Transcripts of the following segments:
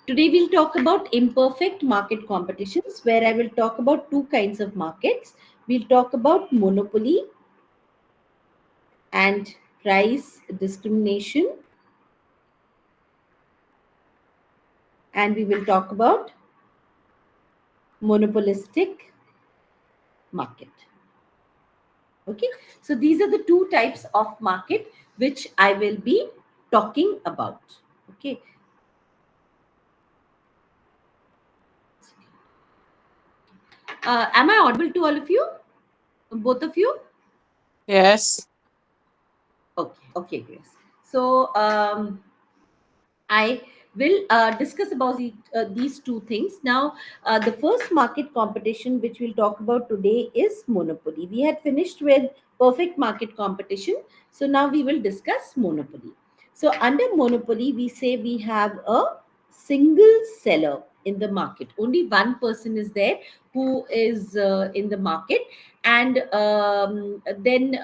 Today we'll talk about imperfect market competitions, where I will talk about two kinds of markets. We'll talk about monopoly and price discrimination, and we will talk about monopolistic market. Okay, so these are the two types of market which I will be talking about. Okay, am I audible to all of you, both of you? Yes. Okay, Grace. So I will discuss about these two things. Now, the first market competition which we'll talk about today is monopoly. We had finished with perfect market competition. So now we will discuss monopoly. So under monopoly, we say we have a single seller in the market. Only one person is there who is in the market. And then,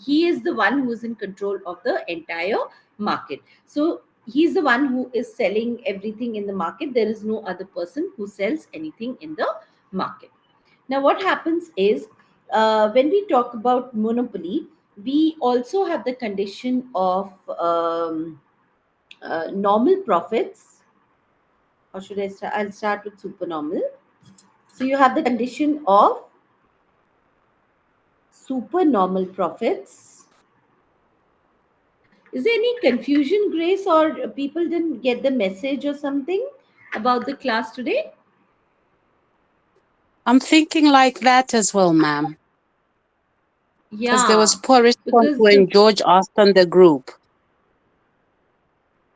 he is the one who is in control of the entire market. So he's the one who is selling everything in the market. There is no other person who sells anything in the market. Now what happens is, when we talk about monopoly, we also have the condition of normal profits. Or should I start? I'll start with supernormal. So you have the condition of supernormal profits. Is there any confusion, Grace, or people didn't get the message or something about the class today? I'm thinking like that as well, ma'am. Because there was Yeah, poor response because the when George asked on the group.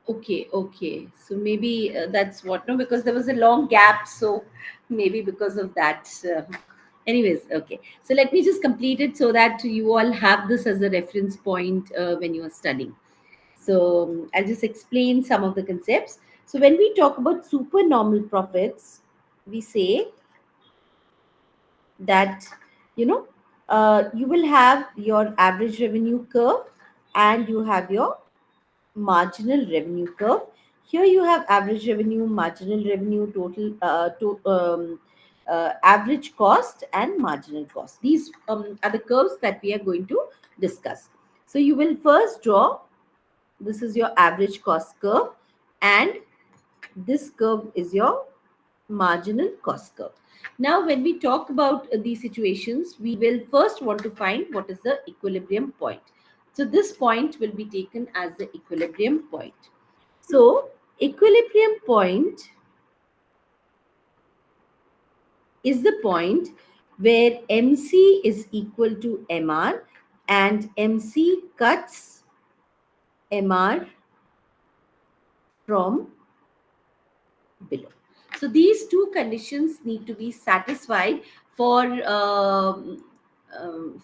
okay. So maybe that's what, no, because there was a long gap. So maybe because of that. Anyways, okay. So let me just complete it so that you all have this as a reference point when you are studying. So I'll just explain some of the concepts. So when we talk about supernormal profits, we say that you know you will have your average revenue curve and you have your marginal revenue curve. Here you have average revenue, marginal revenue, average cost and marginal cost. These are the curves that we are going to discuss. So you will first draw, this is your average cost curve, and this curve is your marginal cost curve. Now, when we talk about these situations, we will first want to find what is the equilibrium point. So, this point will be taken as the equilibrium point. So, equilibrium point is the point where MC is equal to MR and MC cuts MR from below. So these two conditions need to be satisfied for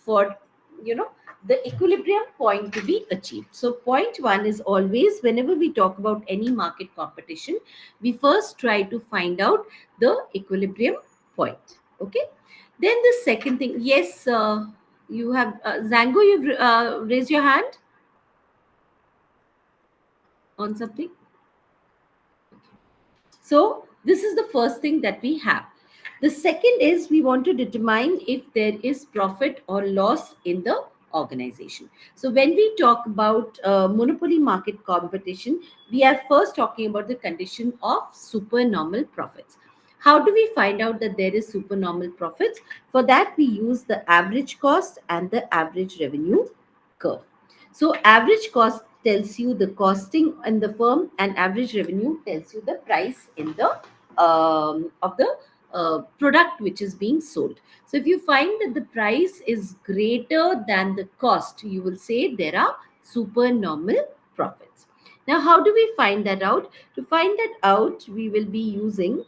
for you know the equilibrium point to be achieved. So point one is always, whenever we talk about any market competition, we first try to find out the equilibrium point. Okay. Then the second thing, yes, you have Zango, you've raised your hand on something. So this is the first thing that we have. The second is we want to determine if there is profit or loss in the organization. So when we talk about monopoly market competition, we are first talking about the condition of supernormal profits. How do we find out that there is supernormal profits? For that, we use the average cost and the average revenue curve. So average cost tells you the costing in the firm, and average revenue tells you the price in the of the product which is being sold. So if you find that the price is greater than the cost, you will say there are supernormal profits. Now, how do we find that out? To find that out, we will be using,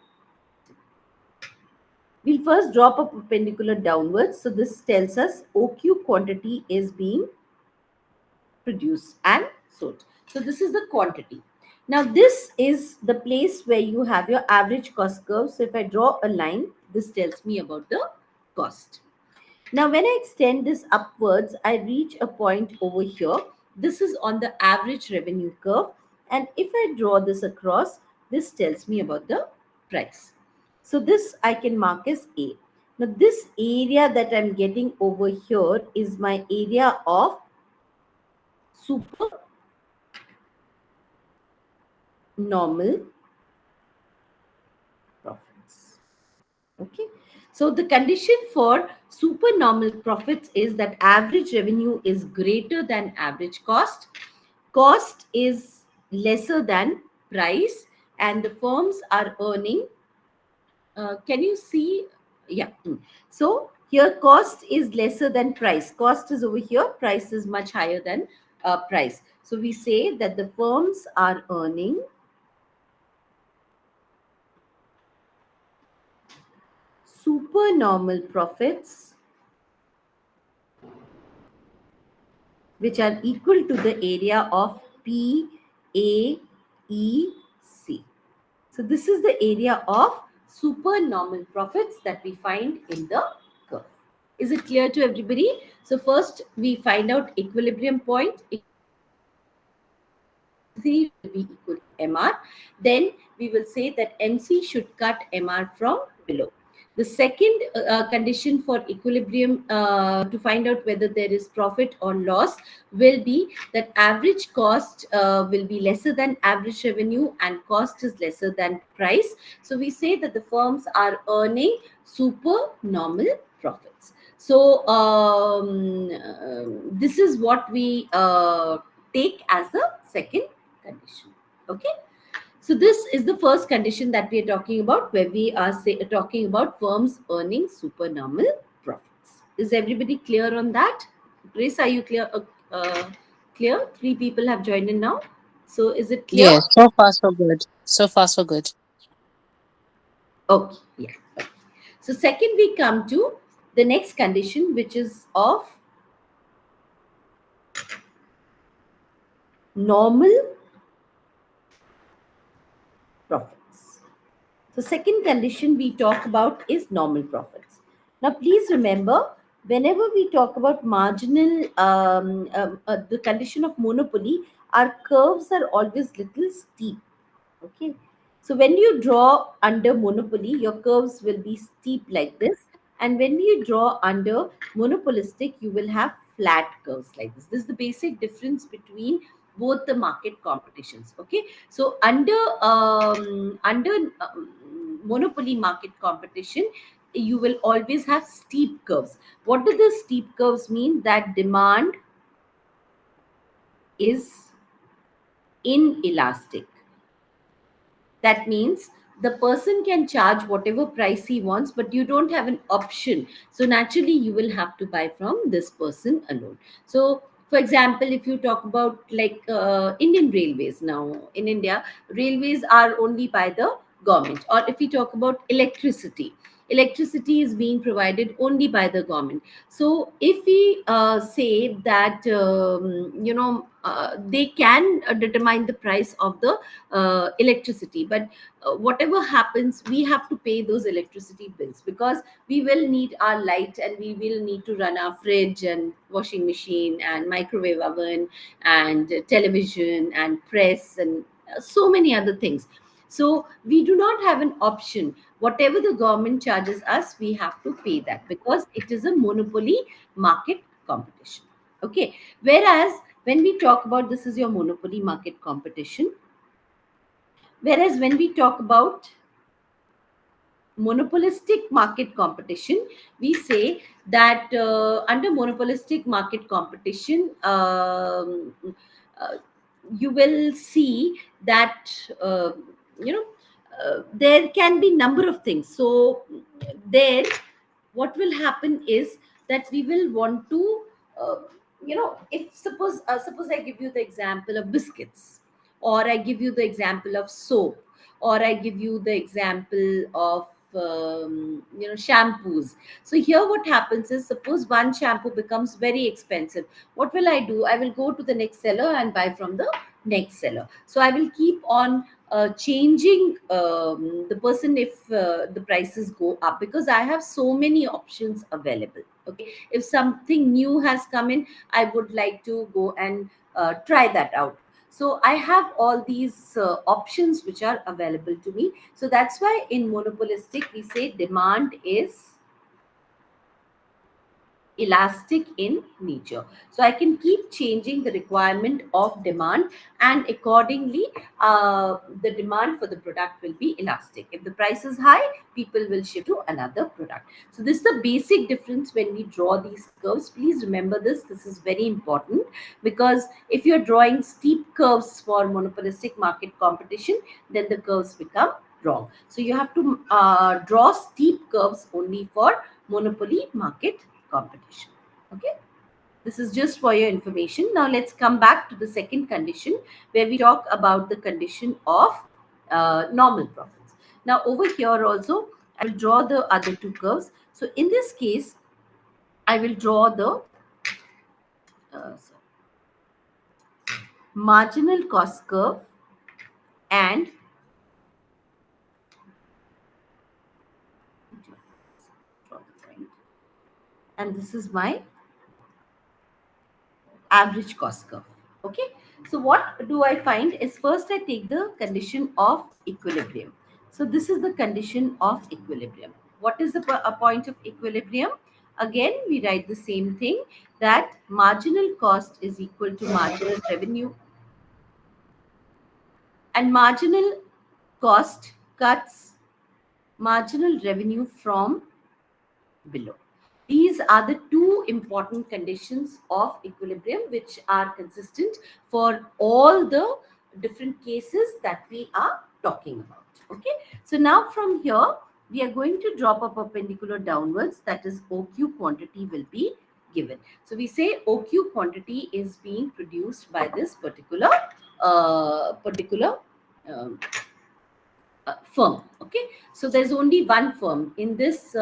we'll first drop a perpendicular downwards. So this tells us OQ quantity is being produced and sold. So this is the quantity. Now this is the place where you have your average cost curve. So if I draw a line, this tells me about the cost. Now when I extend this upwards, I reach a point over here. This is on the average revenue curve. And if I draw this across, This tells me about the price. So this I can mark as A. Now this area that I'm getting over here is my area of super normal profits. Okay. So the condition for supernormal profits is that average revenue is greater than average cost, cost is lesser than price, and the firms are earning. Can you see? Yeah. So here cost is lesser than price. Cost is over here. Price is much higher than price. So we say that the firms are earning supernormal profits which are equal to the area of PAEC. So this is the area of supernormal profits that we find in the curve. Is it clear to everybody? So first we find out equilibrium point. MC will be equal to MR. Then we will say that MC should cut MR from below. The second condition for equilibrium to find out whether there is profit or loss will be that average cost will be lesser than average revenue and cost is lesser than price. So we say that the firms are earning supernormal profits. So this is what we take as the second condition. Okay. So this is the first condition that we are talking about, where we are talking about firms earning supernormal profits. Is everybody clear on that? Grace, are you clear? Clear? 3 people have joined in now. So is it clear? Yes, so far so good. So far so good. Okay. Yeah. Okay. So second, we come to the next condition, which is of normal profits. So second condition we talk about is normal profits. Now please remember, whenever we talk about marginal, the condition of monopoly, our curves are always little steep. Okay. So when you draw under monopoly, your curves will be steep like this. And when you draw under monopolistic, you will have flat curves like this. This is the basic difference between both the market competitions. Okay. So under monopoly market competition, you will always have steep curves. What do the steep curves mean? That demand is inelastic. That means the person can charge whatever price he wants, but you don't have an option. So naturally, you will have to buy from this person alone. So, for example, if you talk about like Indian railways now in India, railways are only by the government. Or if we talk about electricity, electricity is being provided only by the government. So if we say that they can determine the price of the electricity, but whatever happens, we have to pay those electricity bills because we will need our light and we will need to run our fridge and washing machine and microwave oven and television and press and so many other things. So we do not have an option. Whatever the government charges us, we have to pay that because it is a monopoly market competition. Okay. Whereas when we talk about, this is your monopoly market competition. Whereas when we talk about monopolistic market competition, we say that under monopolistic market competition, uh, you will see that there can be number of things. So there, what will happen is that we will want to, uh, if suppose I give you the example of biscuits, or I give you the example of soap, or I give you the example of shampoos. So here what happens is, suppose one shampoo becomes very expensive. What will I do? I will go to the next seller and buy from the next seller. So I will keep on changing the person if the prices go up, because I have so many options available. Okay, if something new has come in, I would like to go and try that out. So I have all these options which are available to me. So that's why in monopolistic we say demand is elastic in nature. So I can keep changing the requirement of demand, and accordingly the demand for the product will be elastic. If the price is high, people will shift to another product. So this is the basic difference when we draw these curves. Please remember this is very important, because if you're drawing steep curves for monopolistic market competition, then the curves become wrong. So you have to draw steep curves only for monopoly market competition. Okay, this is just for your information. Now let's come back to the second condition, where we talk about the condition of normal profits. Now over here also I will draw the other two curves. So in this case I will draw the sorry, marginal cost curve and draw the point, and this is my average cost curve. Okay, so what do I find is, first I take the condition of equilibrium. So this is the condition of equilibrium. What is the a point of equilibrium? Again we write the same thing, that marginal cost is equal to marginal revenue, and marginal cost cuts marginal revenue from below. These are the two important conditions of equilibrium which are consistent for all the different cases that we are talking about. Okay, so now from here we are going to drop a perpendicular downwards, that is OQ quantity will be given. So we say OQ quantity is being produced by this particular um, firm. Okay, so there's only one firm in this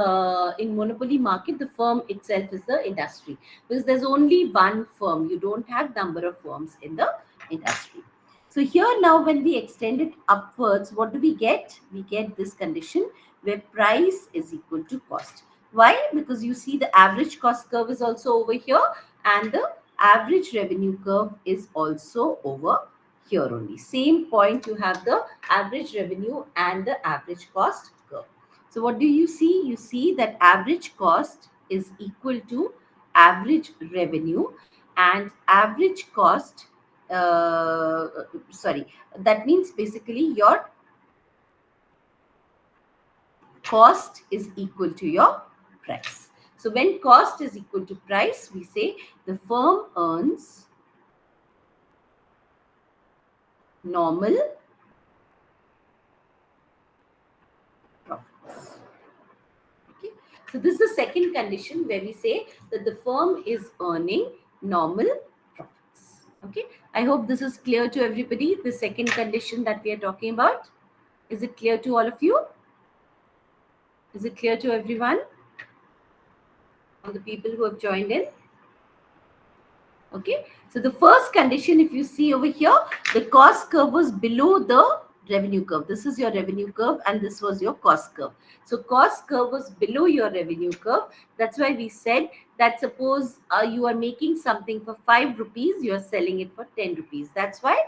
in monopoly market. The firm itself is the industry, because there's only one firm. You don't have number of firms in the industry. So here now when we extend it upwards, what do we get? We get this condition where price is equal to cost. Why? Because you see the average cost curve is also over here, and the average revenue curve is also over here only. Same point, you have the average revenue and the average cost curve. So what do you see? You see that average cost is equal to average revenue, and average cost sorry, that means basically your cost is equal to your price. So when cost is equal to price, we say the firm earns normal profits. Okay. So this is the second condition where we say that the firm is earning normal profits. Okay. I hope this is clear to everybody. The second condition that we are talking about. Is it clear to all of you? Is it clear to everyone? All the people who have joined in? Okay, so the first condition, if you see over here, the cost curve was below the revenue curve. This is your revenue curve and this was your cost curve. So cost curve was below your revenue curve. That's why we said that suppose you are making something for 5 rupees, you are selling it for 10 rupees. That's why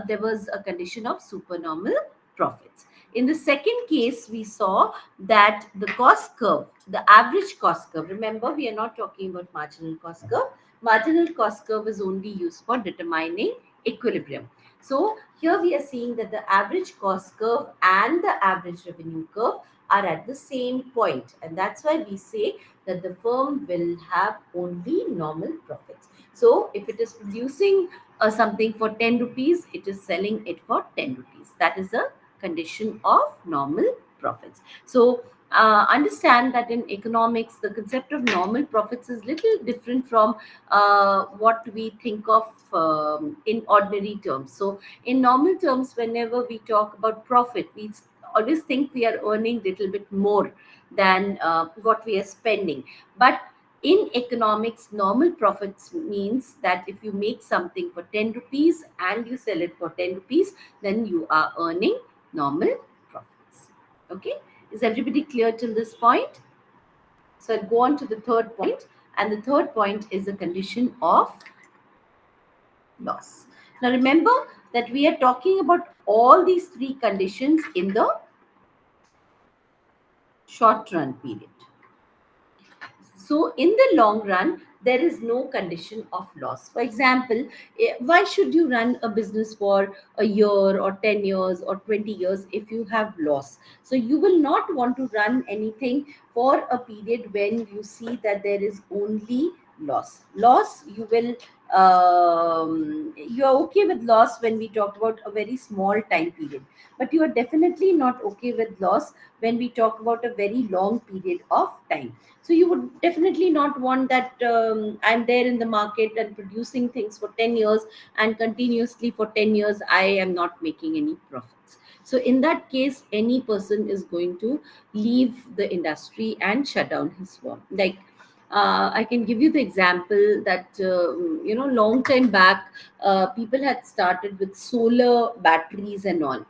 there was a condition of supernormal profits. In the second case, we saw that the cost curve, the average cost curve, remember we are not talking about marginal cost curve. Marginal cost curve is only used for determining equilibrium. So here we are seeing that the average cost curve and the average revenue curve are at the same point, and that's why we say that the firm will have only normal profits. So if it is producing something for 10 rupees, it is selling it for 10 rupees. That is a condition of normal profits. So understand that in economics, the concept of normal profits is little different from what we think of in ordinary terms. So in normal terms, whenever we talk about profit, we always think we are earning little bit more than what we are spending. But in economics, normal profits means that if you make something for 10 rupees and you sell it for 10 rupees, then you are earning normal profits. Okay, is everybody clear till this point? So I'll go on to the third point, and the third point is the condition of loss. Now remember that we are talking about all these three conditions in the short run period. So, in the long run, there is no condition of loss. For example, why should you run a business for a year or 10 years or 20 years if you have loss? So, you will not want to run anything for a period when you see that there is only loss. Loss, you are okay with loss when we talk about a very small time period, but you are definitely not okay with loss when we talk about a very long period of time. So you would definitely not want that I'm there in the market and producing things for 10 years, and continuously for 10 years I am not making any profits. So in that case, any person is going to leave the industry and shut down his firm. Like, I can give you the example that long time back, people had started with solar batteries and all.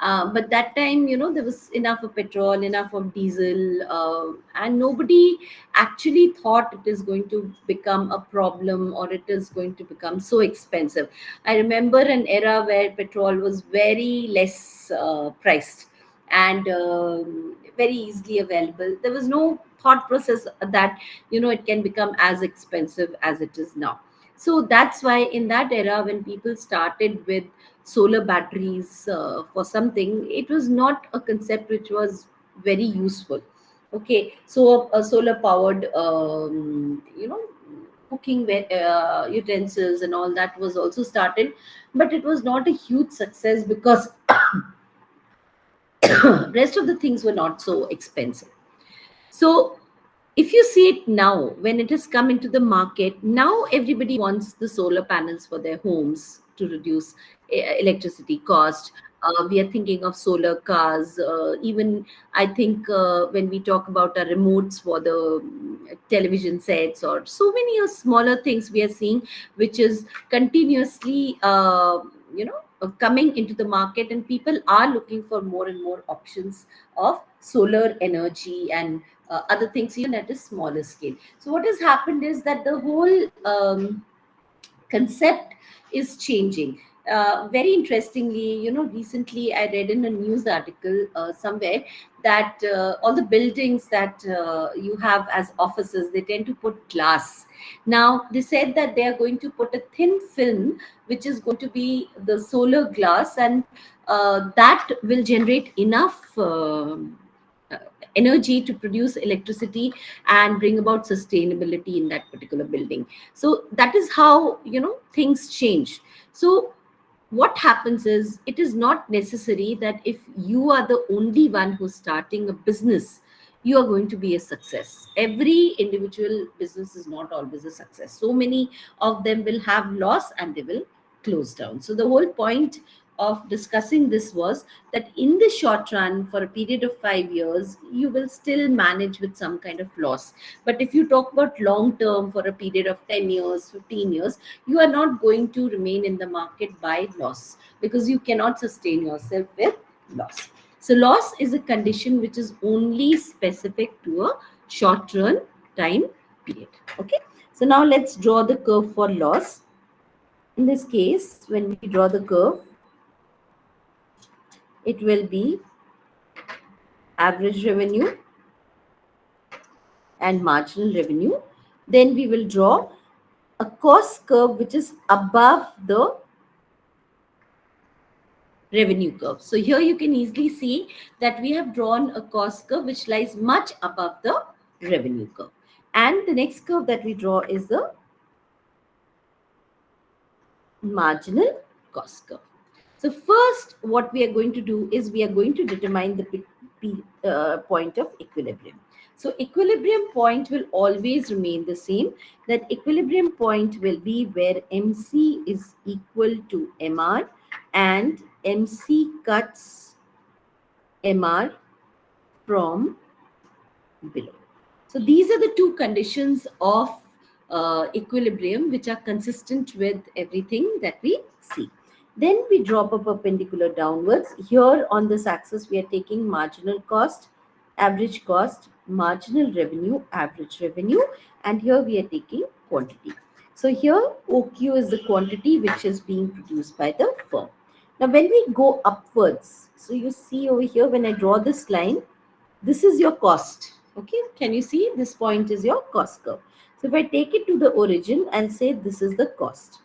But that time, there was enough of petrol, enough of diesel, and nobody actually thought it is going to become a problem or it is going to become so expensive. I remember an era where petrol was very less priced and very easily available. There was no thought process that it can become as expensive as it is now. So that's why in that era, when people started with solar batteries for something, it was not a concept which was very useful. Okay, so a solar powered cooking utensils and all that was also started, but it was not a huge success because rest of the things were not so expensive. So if you see it now, when it has come into the market, now everybody wants the solar panels for their homes to reduce electricity cost. We are thinking of solar cars. Even I think when we talk about our remotes for the television sets or so many smaller things we are seeing, which is continuously coming into the market, and people are looking for more and more options of solar energy and other things even at a smaller scale. So what has happened is that the whole concept is changing. Very interestingly, recently I read in a news article somewhere that all the buildings that you have as offices, they tend to put glass. Now they said that they are going to put a thin film which is going to be the solar glass, and that will generate enough uh, energy to produce electricity and bring about sustainability in that particular building. So that is how things change. So what happens is, it is not necessary that if you are the only one who's starting a business, you are going to be a success. Every individual business is not always a success. So many of them will have loss and they will close down. So the whole point of discussing this was that in the short run, for a period of 5 years, you will still manage with some kind of loss. But if you talk about long term, for a period of 10 years, 15 years, you are not going to remain in the market by loss, because you cannot sustain yourself with loss. So loss is a condition which is only specific to a short run time period. Okay, so now let's draw the curve for loss. In this case, when we draw the curve, it will be average revenue and marginal revenue. Then we will draw a cost curve which is above the revenue curve. So here you can easily see that we have drawn a cost curve which lies much above the revenue curve. And the next curve that we draw is the marginal cost curve. So first, what we are going to do is we are going to determine the point of equilibrium. So equilibrium point will always remain the same. That equilibrium point will be where MC is equal to MR and MC cuts MR from below. So these are the two conditions of equilibrium which are consistent with everything that we see. Then we drop a perpendicular downwards. Here on this axis, we are taking marginal cost, marginal revenue, average revenue, and here we are taking quantity. So here OQ is the quantity which is being produced by the firm. Now when we go upwards, so you see over here when I draw this line, this is your cost. Okay, can you see this point is your cost curve? So if I take it to the origin and say this is the cost,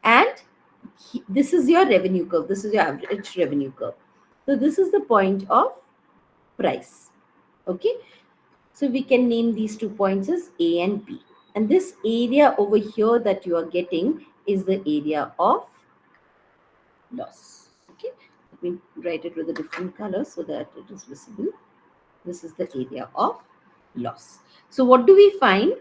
and this is your revenue curve, this is your average revenue curve. So this is the point of price. Okay, so we can name these 2 points as A and B. And this area over here that you are getting is the area of loss. Okay, let me write it with a different color so that it is visible. This is the area of loss. So what do we find?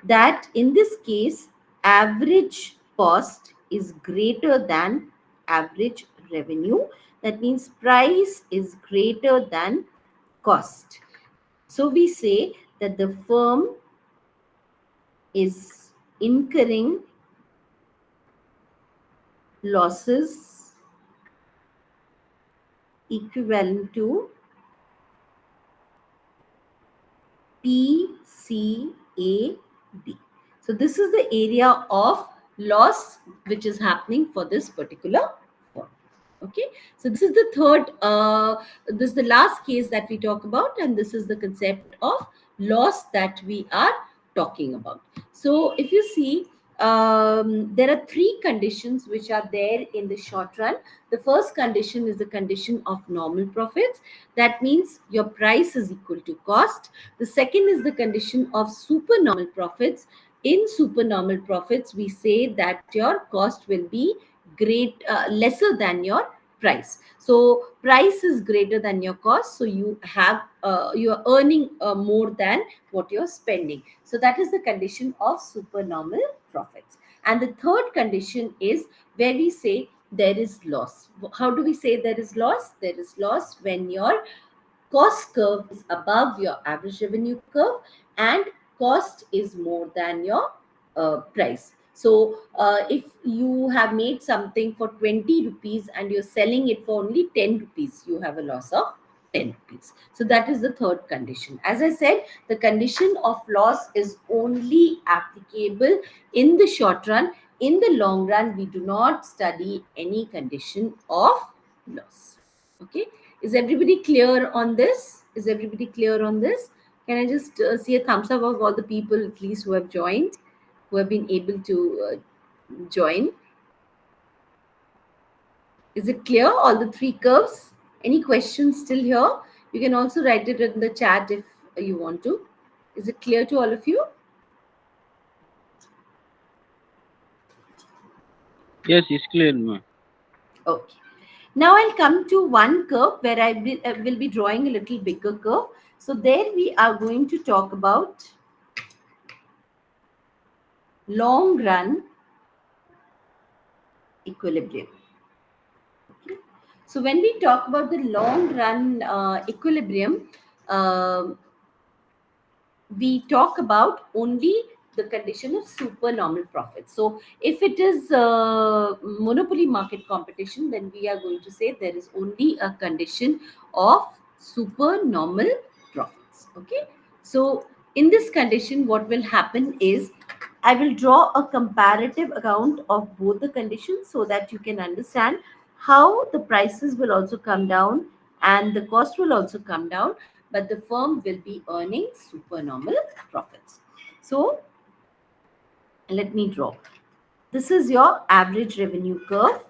That in this case, average cost is greater than average revenue. That means price is greater than cost. So we say that the firm is incurring losses equivalent to PCAD. So this is the area of loss which is happening for this particular firm. Okay, so this is the third, this is the last case that we talk about, and this is the concept of loss that we are talking about. So if you see, there are 3 conditions which are there in the short run. The first condition is the condition of normal profits. That means your price is equal to cost. The second is the condition of supernormal profits. In supernormal profits, we say that your cost will be lesser than your price. So price is greater than your cost, so you are earning more than what you're spending. So that is the condition of supernormal profits. And the third condition is where we say there is loss. How do we say there is loss? There is loss when your cost curve is above your average revenue curve and cost is more than your price. So if you have made something for 20 rupees and you're selling it for only 10 rupees, you have a loss of 10 rupees. So that is the third condition. As I said, the condition of loss is only applicable in the short run. In the long run, we do not study any condition of loss. Okay, is everybody clear on this? Is everybody clear on this? Can I just see a thumbs up of all the people at least who have joined, who have been able to join? Is it clear, all the 3 curves? Any questions still here? You can also write it in the chat if you want to. Is it clear to all of you? Yes, it's clear, ma'am. Okay. Now I'll come to one curve where I will be drawing a little bigger curve. So there we are going to talk about long run equilibrium. Okay. So when we talk about the long run equilibrium, uh, we talk about only the condition of supernormal profits. So if it is monopoly market competition, then we are going to say there is only a condition of supernormal profits. Okay. So in this condition, what will happen is I will draw a comparative account of both the conditions so that you can understand how the prices will also come down and the cost will also come down, but the firm will be earning supernormal profits. So let me draw. This is your average revenue curve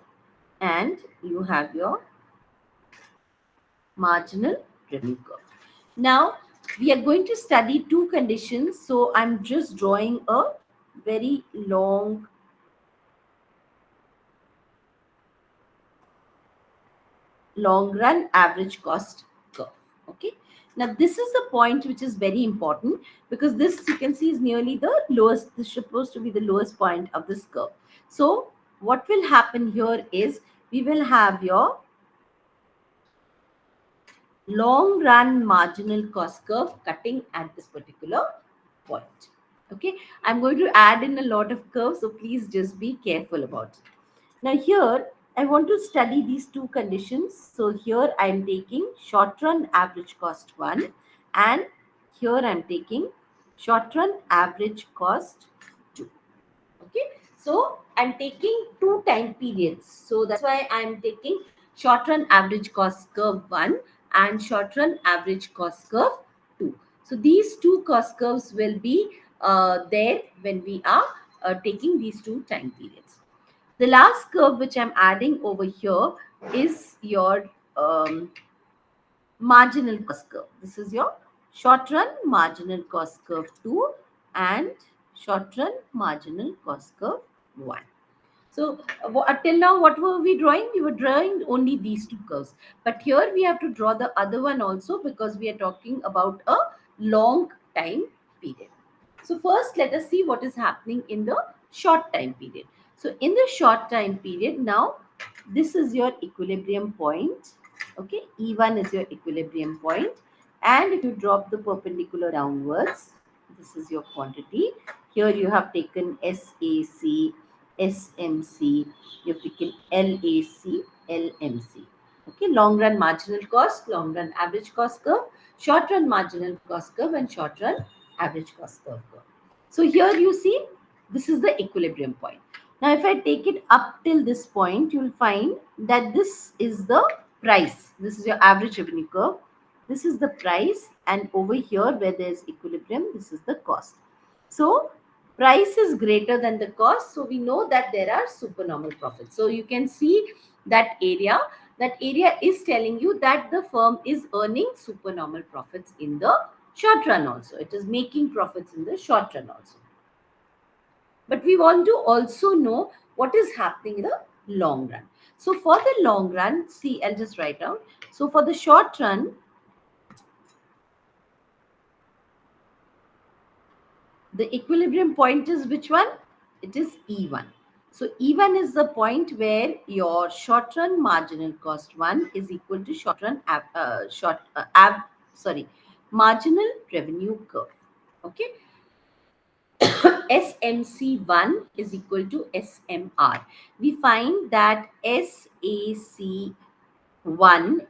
and you have your marginal revenue curve. Now we are going to study 2 conditions. So I'm just drawing a very long run average cost curve. Okay. Now this is the point which is very important because this you can see is nearly the lowest. This is supposed to be the lowest point of this curve. So what will happen here is we will have your long run marginal cost curve cutting at this particular point. Okay. I'm going to add in a lot of curves, so please just be careful about it. Now here, I want to study these 2 conditions. So here I am taking short run average cost 1 and here I am taking short run average cost 2. Okay. So I'm taking two time periods. So that's why I'm taking short run average cost curve 1 and short run average cost curve 2. So these two cost curves will be there when we are taking these two time periods. The last curve which I'm adding over here is your marginal cost curve. This is your short run marginal cost curve 2 and short run marginal cost curve 1. So till now, what were we drawing? We were drawing only these two curves. But here we have to draw the other one also because we are talking about a long time period. So first, let us see what is happening in the short time period. So in the short time period, now this is your equilibrium point. Okay, E1 is your equilibrium point. And if you drop the perpendicular downwards, this is your quantity. Here you have taken SAC, SMC, you have taken LAC, LMC. Okay, long run marginal cost, long run average cost curve, short run marginal cost curve, and short run average cost curve. So here you see this is the equilibrium point. Now, if I take it up till this point, you will find that this is the price. This is your average revenue curve. This is the price, and over here where there is equilibrium, this is the cost. So price is greater than the cost, so we know that there are supernormal profits. So you can see that area. That area is telling you that the firm is earning supernormal profits in the short run also. It is making profits in the short run also. But we want to also know what is happening in the long run. So for the long run, see, I'll just write out. So for the short run, the equilibrium point is which one? It is E1. So E1 is the point where your short run marginal cost 1 is equal to short run marginal revenue curve. Okay. SMC1 is equal to SMR. We find that SAC1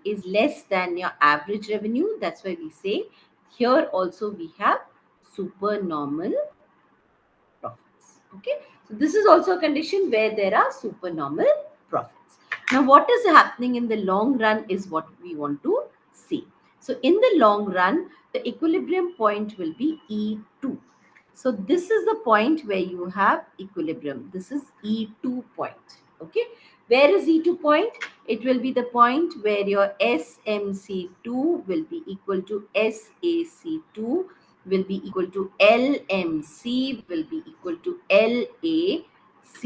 is less than your average revenue. That's why we say here also we have supernormal profits. Okay. So this is also a condition where there are supernormal profits. Now, what is happening in the long run is what we want to see. So in the long run, the equilibrium point will be E2. So this is the point where you have equilibrium. This is E2 point. Okay. Where is E2 point? It will be the point where your SMC2 will be equal to SAC2 will be equal to LMC will be equal to LAC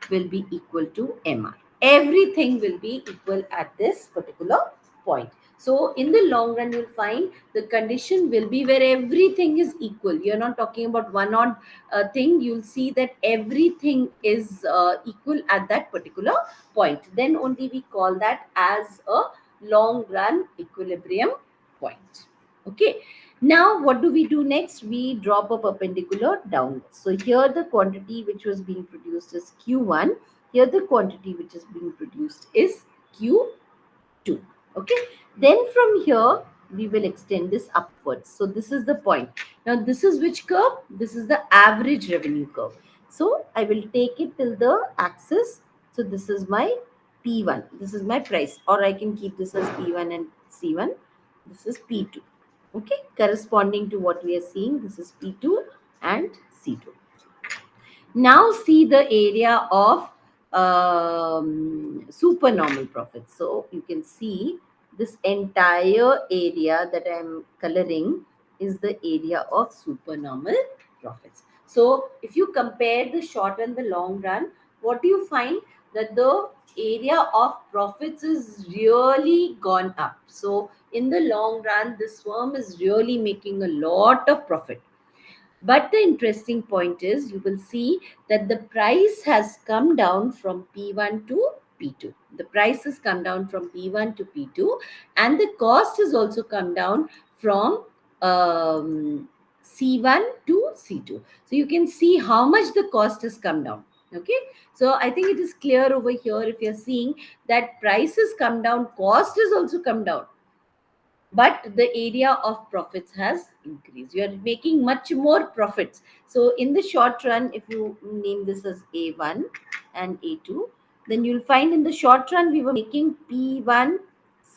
will be equal to MR. Everything will be equal at this particular point. So in the long run, you'll find the condition will be where everything is equal. You're not talking about one odd thing. You'll see that everything is equal at that particular point. Then only we call that as a long run equilibrium point. Okay. Now, what do we do next? We drop a perpendicular downwards. So here the quantity which was being produced is Q1. Here the quantity which is being produced is Q2. Okay. Then from here, we will extend this upwards. So this is the point. Now, this is which curve? This is the average revenue curve. So I will take it till the axis. So this is my P1. This is my price. Or I can keep this as P1 and C1. This is P2. Okay, corresponding to what we are seeing, this is P2 and C2. Now see the area of supernormal profits. So you can see this entire area that I am coloring is the area of supernormal profits. So if you compare the short and the long run, what do you find? That the area of profits is really gone up. So in the long run, this firm is really making a lot of profit. But the interesting point is you will see that the price has come down from P1 to P2. The price has come down from P1 to P2, and the cost has also come down from C1 to C2. So you can see how much the cost has come down. Okay. So I think it is clear over here if you're seeing that price has come down, cost has also come down. but the area of profits has increased. You are making much more profits. So in the short run, if you name this as A1 and A2, then you'll find in the short run we were making P1,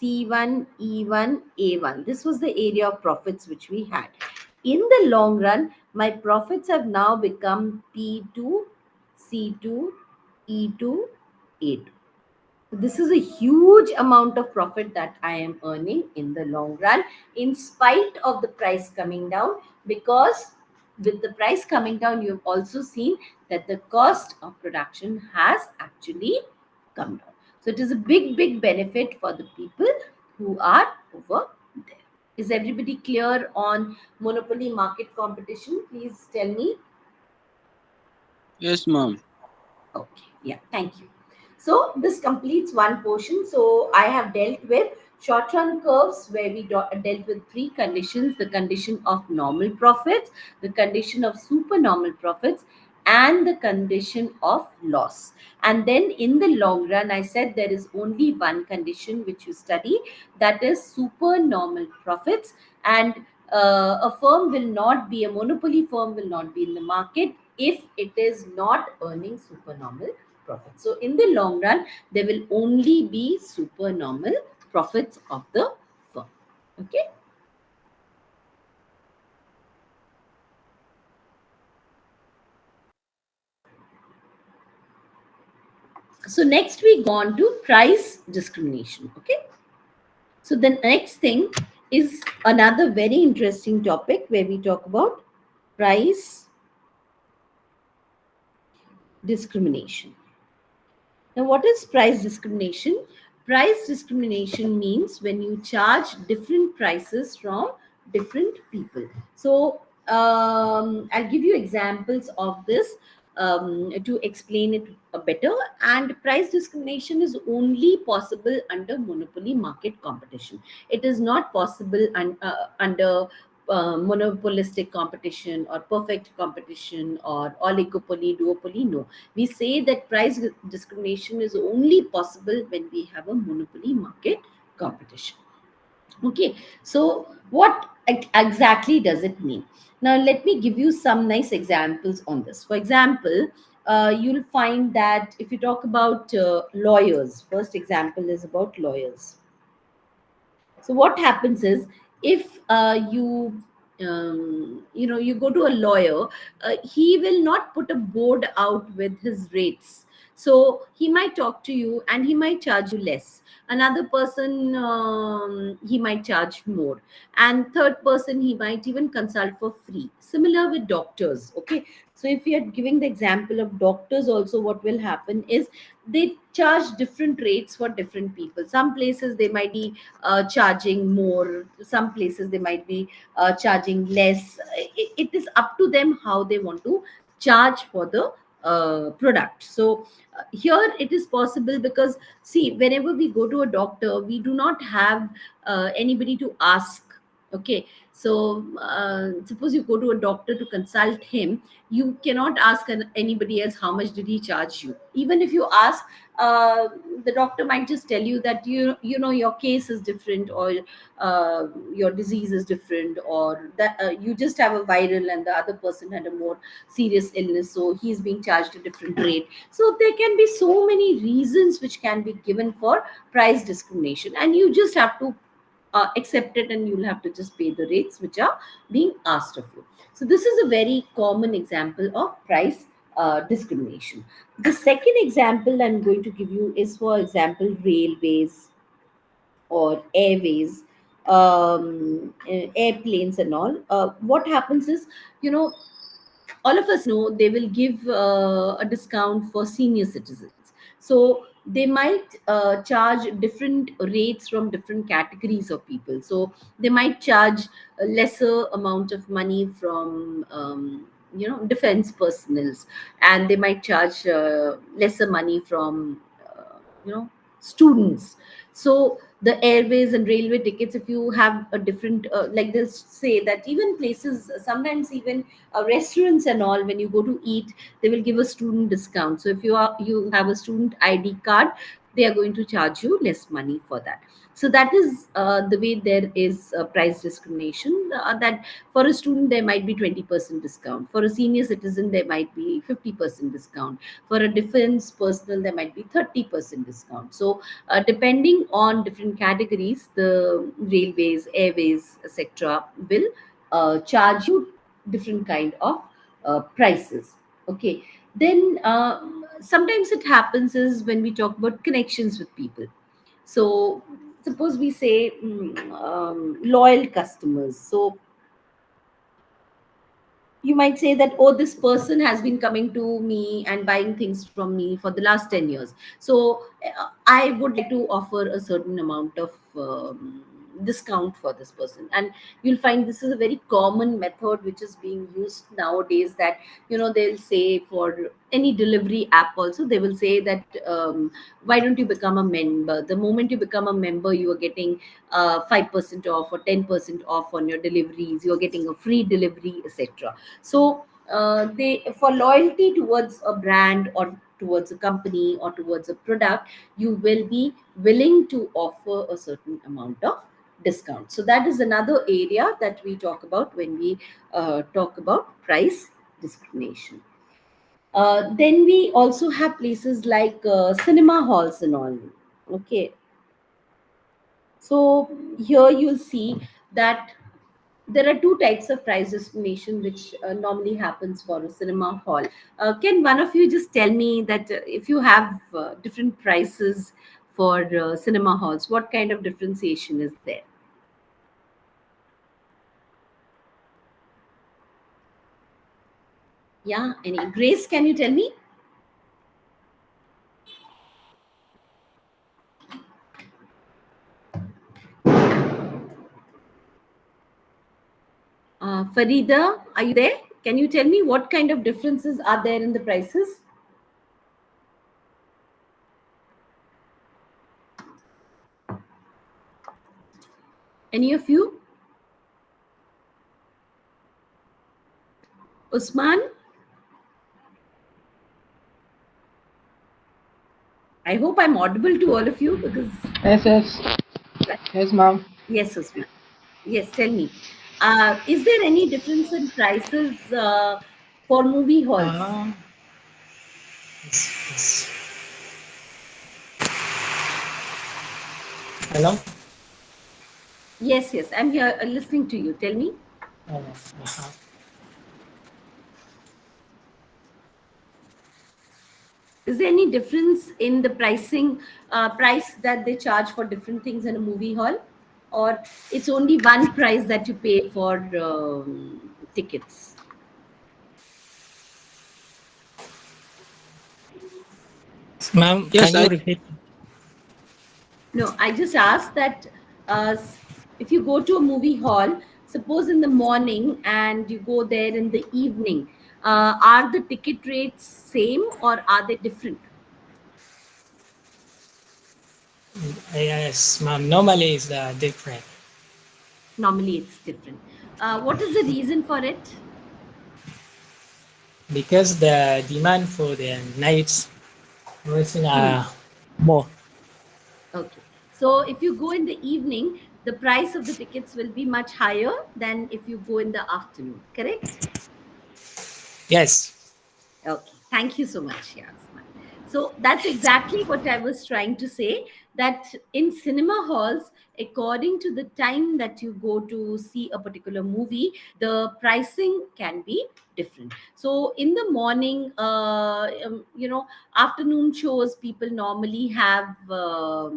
C1, E1, A1. This was the area of profits which we had. In the long run, my profits have now become P2, C2, E2, A2. This is a huge amount of profit that I am earning in the long run, in spite of the price coming down. Because with the price coming down, you've also seen that the cost of production has actually come down. So it is a big benefit for the people who are over there. Is everybody clear on monopoly market competition? Please tell me. Yes, ma'am. Okay, yeah, thank you. So this completes one portion. So I have dealt with short run curves where we dealt with three conditions: the condition of normal profits, the condition of supernormal profits, and the condition of loss. And then in the long run, I said there is only one condition which you study, that is supernormal profits. And a firm will not be, a monopoly firm will not be in the market if it is not earning supernormal profits. So in the long run, there will only be supernormal profits of the firm. Okay. So next we go on to price discrimination. Okay. So the next thing is another very interesting topic where we talk about price discrimination. Now, what is price discrimination? Price discrimination means when you charge different prices from different people. So, I'll give you examples of this to explain it better. And price discrimination is only possible under monopoly market competition. It is not possible under monopolistic competition or perfect competition or oligopoly, duopoly. No, we say that price discrimination is only possible when we have a monopoly market competition. Okay, so what exactly does it mean? Now let me give you some nice examples on this. For example, you'll find that if you talk about lawyers, first example is about lawyers. So what happens is, if you go to a lawyer, he will not put a board out with his rates. So he might talk to you and he might charge you less. Another person, he might charge more, and third person, he might even consult for free. Similar with doctors. Okay, so if you are giving the example of doctors also, what will happen is they charge different rates for different people. Some places they might be charging more, some places they might be charging less. It is up to them how they want to charge for the product. So here it is possible because, see, whenever we go to a doctor, we do not have anybody to ask. Okay, so suppose you go to a doctor to consult him, you cannot ask anybody else how much did he charge you. Even if you ask, the doctor might just tell you that you know your case is different, or your disease is different, or that you just have a viral and the other person had a more serious illness, so he's being charged a different rate. So there can be so many reasons which can be given for price discrimination, and you just have to accept it, and you'll have to just pay the rates which are being asked of you. So this is a very common example of price discrimination. The second example I'm going to give you is, for example, railways or airways, airplanes and all. What happens is, you know, all of us know they will give a discount for senior citizens. So they might charge different rates from different categories of people. So they might charge a lesser amount of money from defense personnels, and they might charge lesser money from students. So the airways and railway tickets, if you have a different like, they'll say that even places, sometimes even restaurants and all, when you go to eat, they will give a student discount. So if you have a student ID card, they are going to charge you less money for that. So that is the way there is price discrimination, that for a student there might be 20% discount, for a senior citizen there might be 50% discount, for a defense personnel there might be 30% discount. So depending on different categories, the railways, airways, etc. will charge you different kind of prices. Okay. Then sometimes it happens is when we talk about connections with people. So suppose we say loyal customers. So you might say that, oh, this person has been coming to me and buying things from me for the last 10 years, so I would like to offer a certain amount of discount for this person. And you'll find this is a very common method which is being used nowadays, that they'll say for any delivery app also, they will say that, why don't you become a member? The moment you become a member, you are getting 5% off or 10% off on your deliveries, you're getting a free delivery, etc. So they, for loyalty towards a brand or towards a company or towards a product, you will be willing to offer a certain amount of discount. So that is another area that we talk about when we talk about price discrimination. Then we also have places like cinema halls and all. Okay. So here you'll see that there are two types of price discrimination which normally happens for a cinema hall. Can one of you just tell me that if you have different prices for cinema halls, what kind of differentiation is there? Yeah, any? Grace, can you tell me? Farida, are you there? Can you tell me what kind of differences are there in the prices? Any of you? Usman? I hope I'm audible to all of you because. Yes, yes, yes, ma'am. Yes, Usman. Yes, tell me. Is there any difference in prices for movie halls? Uh, yes, yes. Hello. Yes, yes, I'm here listening to you. Tell me. Uh-huh. Is there any difference in the pricing, price that they charge for different things in a movie hall? Or it's only one price that you pay for tickets? Ma'am, Yes, can you I repeat? No, I just asked that if you go to a movie hall, suppose in the morning and you go there in the evening, are the ticket rates same or are they different? Yes, ma'am. Normally it's different Normally it's different. What is the reason for it? because the demand for the nights racing Hmm. are more. Okay. So if you go in the evening, the price of the tickets will be much higher than if you go in the afternoon, correct? Yes, Okay, thank you so much, Yasman. So that's exactly what I was trying to say, that in cinema halls, according to the time that you go to see a particular movie, the pricing can be different. So in the morning, afternoon shows, people normally have uh,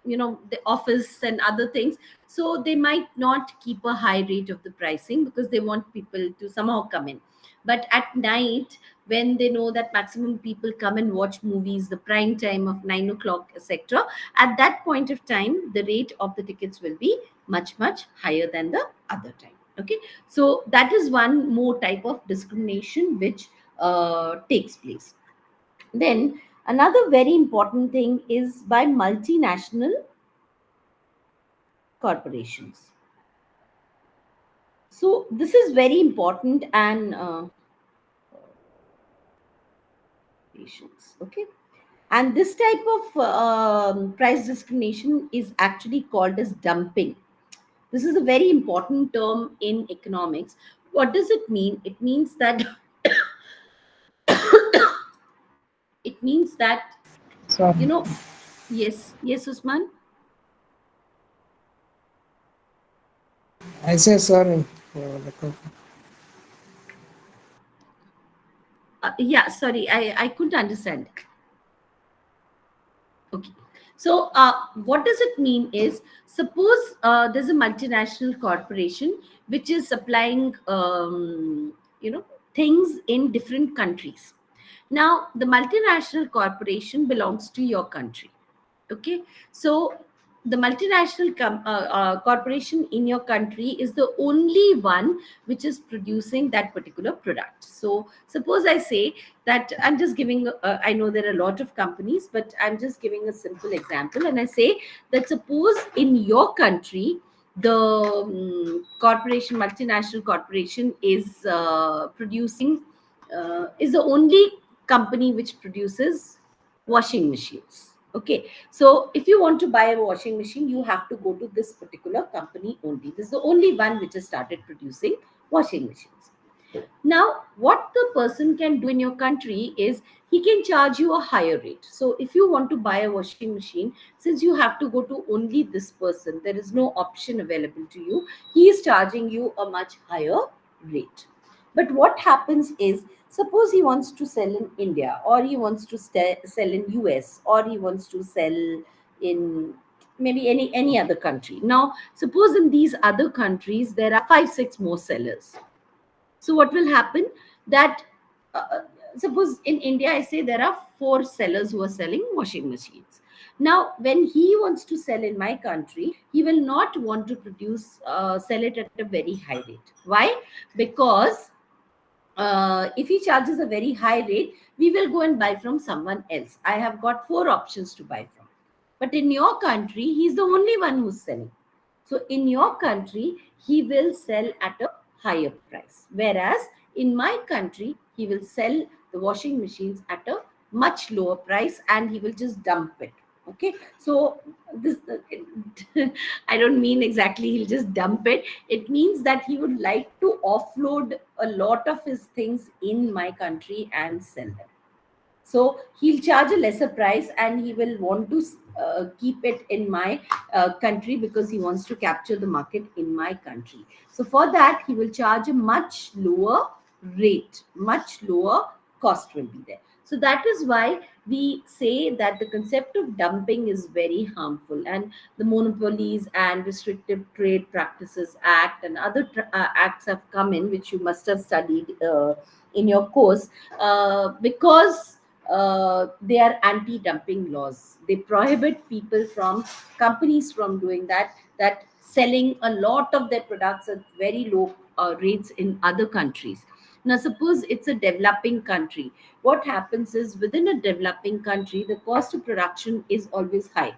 the office and other things, so they might not keep a high rate of the pricing because they want people to somehow come in. But at night, when they know that maximum people come and watch movies, the prime time of 9 o'clock, etc., at that point of time the rate of the tickets will be much much higher than the other time. Okay. So that is one more type of discrimination which takes place. Then another very important thing is by multinational corporations. So this is very important, and patients. Okay. And this type of price discrimination is actually called as dumping. This is a very important term in economics. What does it mean? It means that it means that So you know yes, yes, Usman. I say, sir, Yeah, sorry, I couldn't understand. Okay. So, what does it mean is, suppose there's a multinational corporation which is supplying, things in different countries. Now, the multinational corporation belongs to your country. Okay. So, the multinational corporation in your country is the only one which is producing that particular product. So, suppose I say that I'm just giving, I know there are a lot of companies, but I'm just giving a simple example. And I say that suppose in your country, the multinational corporation is producing, is the only company which produces washing machines. Okay. So if you want to buy a washing machine, you have to go to this particular company only. This is the only one which has started producing washing machines. Now, what the person can do in your country is he can charge you a higher rate. So, if you want to buy a washing machine, since you have to go to only this person, there is no option available to you. He is charging you a much higher rate. But what happens is, suppose he wants to sell in India, or he wants to sell in US, or he wants to sell in maybe any other country. Now, suppose in these other countries there are 5 6 more sellers. So what will happen that uh, suppose in India I say there are 4 sellers who are selling washing machines. Now when he wants to sell in my country, he will not want to sell it at a very high rate. Why? Because if he charges a very high rate, we will go and buy from someone else. I have got 4 options to buy from. But in your country, he's the only one who's selling. So in your country, he will sell at a higher price. Whereas in my country, he will sell the washing machines at a much lower price and he will just dump it. Okay. So this, I don't mean exactly he'll just dump it. It means that he would like to offload a lot of his things in my country and sell them. So he'll charge a lesser price and he will want to keep it in my country because he wants to capture the market in my country. So for that, he will charge a much lower rate, much lower cost will be there. So that is why we say that the concept of dumping is very harmful, and the Monopolies and Restrictive Trade Practices Act and other acts have come in, which you must have studied in your course, because they are anti-dumping laws. They prohibit people from companies from doing that selling a lot of their products at very low rates in other countries. Now suppose it's a developing country. What happens is, within a developing country, the cost of production is always high.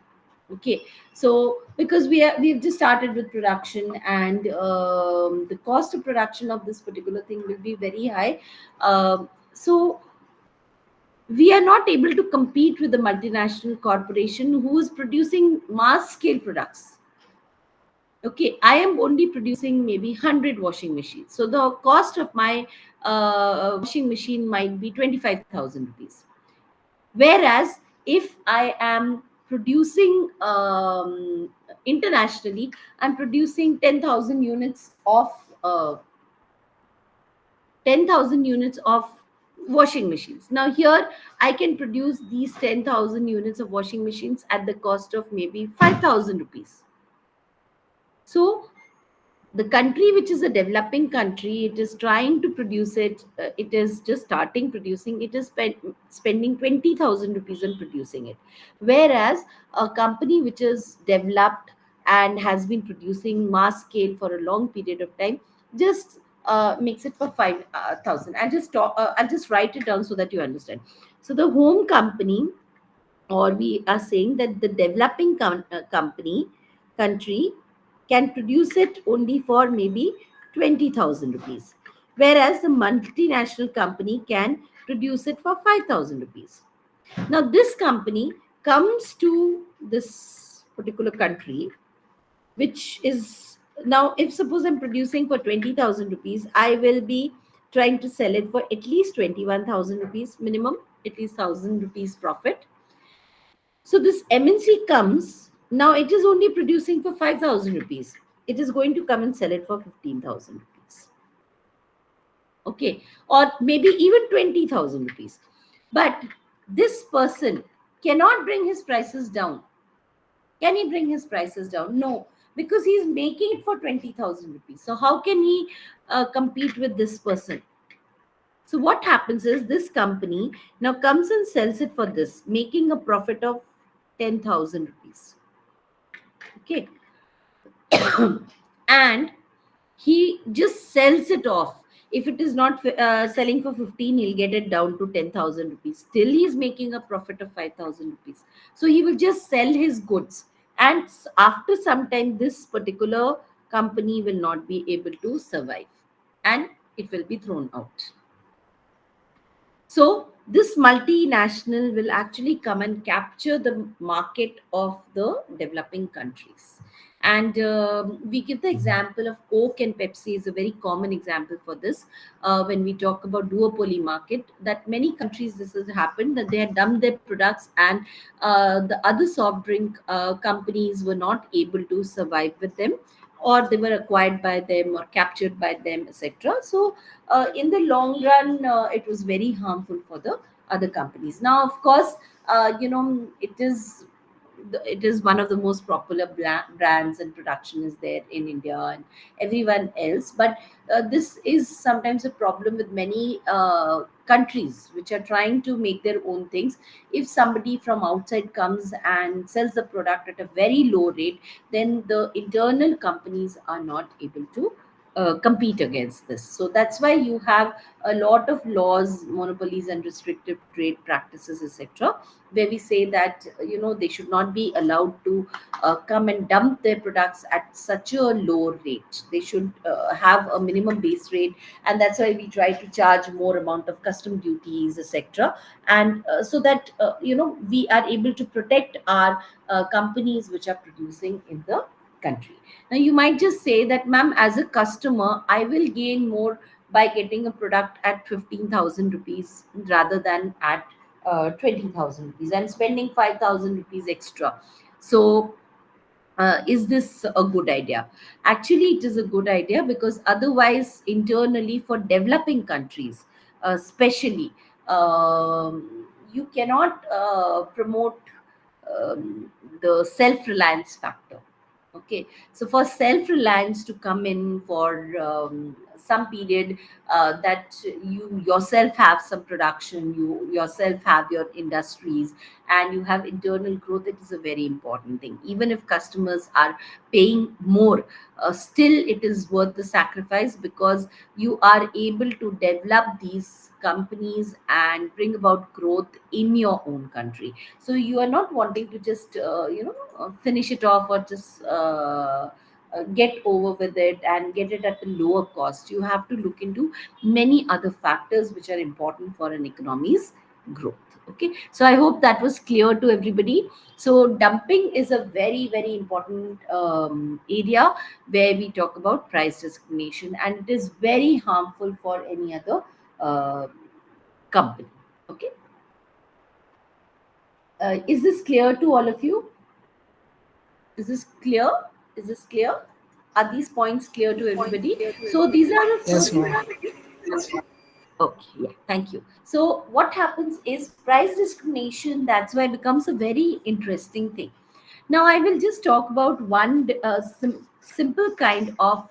Okay. So because we've just started with production, and the cost of production of this particular thing will be very high. So we are not able to compete with the multinational corporation who is producing mass scale products. Okay, I am only producing maybe 100 washing machines, so the cost of my washing machine might be 25,000 rupees. Whereas if I am producing internationally, I'm producing 10,000 units of uh, 10,000 units of washing machines. Now, here I can produce these 10,000 units of washing machines at the cost of maybe 5,000 rupees. So, the country which is a developing country, it is trying to produce it, it is just starting producing, it is spending 20,000 rupees on producing it. Whereas a company which is developed and has been producing mass scale for a long period of time just makes it for 5,000. I'll just write it down so that you understand. So the home company, or we are saying that the developing company country can produce it only for maybe 20,000 rupees, whereas the multinational company can produce it for 5,000 rupees. Now, this company comes to this particular country, which is now, if suppose I'm producing for 20,000 rupees, I will be trying to sell it for at least 21,000 rupees minimum, at least 1,000 rupees profit. So this MNC comes, now it is only producing for 5,000 rupees. It is going to come and sell it for 15,000 rupees. Okay, or maybe even 20,000 rupees. But this person cannot bring his prices down. Can he bring his prices down? No, because he's making it for 20,000 rupees. So how can he compete with this person? So what happens is this company now comes and sells it for this, making a profit of 10,000 rupees. Okay. And he just sells it off. If it is not selling for 15, he'll get it down to 10,000 rupees. Still, he's making a profit of 5,000 rupees. So he will just sell his goods. And after some time, this particular company will not be able to survive and it will be thrown out. So this multinational will actually come and capture the market of the developing countries. And we give the example of Coke and Pepsi is a very common example for this. When we talk about duopoly market, that many countries this has happened, that they had dumped their products and the other soft drink companies were not able to survive with them, or they were acquired by them or captured by them, etc. So in the long run, it was very harmful for the other companies. Now, of course, it is one of the most popular brands, and production is there in India and everyone else. But this is sometimes a problem with many countries which are trying to make their own things. If somebody from outside comes and sells the product at a very low rate, then the internal companies are not able to compete against this. So that's why you have a lot of laws, monopolies, and restrictive trade practices, etc., where we say that they should not be allowed to come and dump their products at such a low rate. They should have a minimum base rate, and that's why we try to charge more amount of custom duties, etc., and so that we are able to protect our companies which are producing in the country. Now, you might just say that, ma'am, as a customer, I will gain more by getting a product at 15,000 rupees rather than at 20,000 rupees and spending 5,000 rupees extra. So, is this a good idea? Actually, it is a good idea, because otherwise, internally, for developing countries, especially, you cannot promote the self reliance factor. Okay, so for self reliance to come in for some period, that you yourself have some production, you yourself have your industries, and you have internal growth, it is a very important thing. Even if customers are paying more, still it is worth the sacrifice, because you are able to develop these companies and bring about growth in your own country. So you are not wanting to just finish it off, or just get over with it and get it at a lower cost. You have to look into many other factors which are important for an economy's growth. Okay, so I hope that was clear to everybody. So dumping is a very, very important area where we talk about price discrimination, and it is very harmful for any other uh, company. Okay, is this clear to all of you? Is this clear? Is this clear? Are these points clear to everybody? So these are a Yes, few. ma'am. Okay, yeah, thank you. So what happens is price discrimination. That's why it becomes a very interesting thing. Now I will just talk about one simple kind of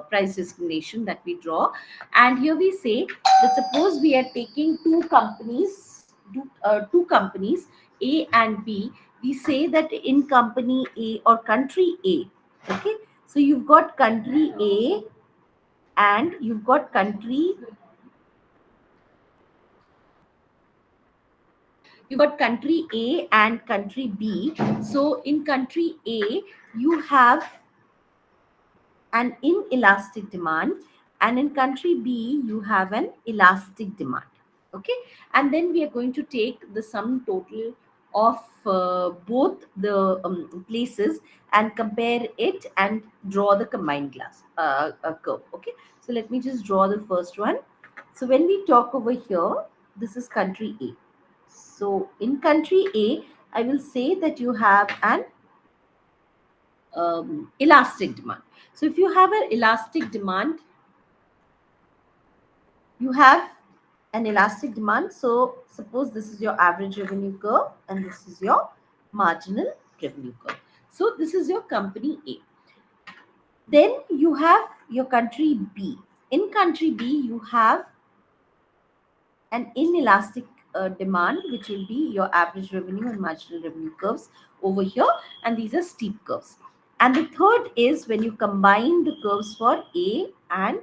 price discrimination that we draw. And here we say that suppose we are taking two companies, A and B. We say that in company A or country A, okay. So you've got country A and you've got country A and country B. So in country A, you have an inelastic demand, and in country B, you have an elastic demand. Okay, and then we are going to take the sum total of both the places and compare it and draw the combined class curve. Okay, so let me just draw the first one. So when we talk over here, this is country A. So in country A, I will say that you have an elastic demand. So if you have an elastic demand, you have an elastic demand. So suppose this is your average revenue curve and this is your marginal revenue curve. So this is your company A. Then you have your country B. In country B, you have an inelastic demand, which will be your average revenue and marginal revenue curves over here, and these are steep curves. And the third is when you combine the curves for A and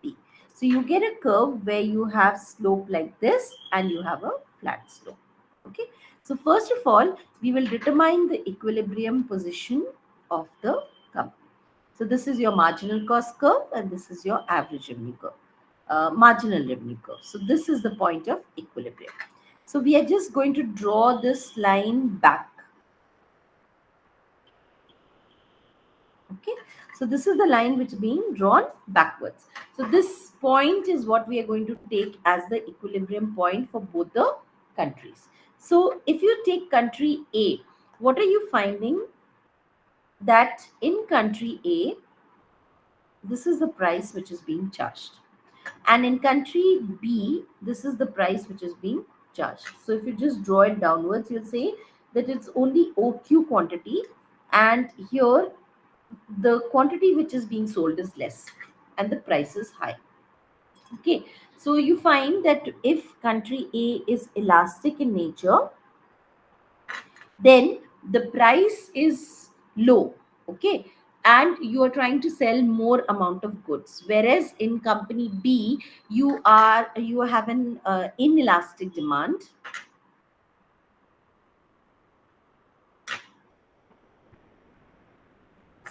B. So you get a curve where you have slope like this and you have a flat slope. Okay. So first of all, we will determine the equilibrium position of the company. So this is your marginal cost curve and this is your average revenue curve, marginal revenue curve. So this is the point of equilibrium. So we are just going to draw this line back. Okay, so this is the line which is being drawn backwards. So this point is what we are going to take as the equilibrium point for both the countries. So if you take country A, what are you finding? That in country A, this is the price which is being charged. And in country B, this is the price which is being charged. So if you just draw it downwards, you'll say that it's only OQ quantity, and here the quantity which is being sold is less and the price is high. Okay, so you find that if country A is elastic in nature, then the price is low. Okay, and you are trying to sell more amount of goods, whereas in company B you have an inelastic demand.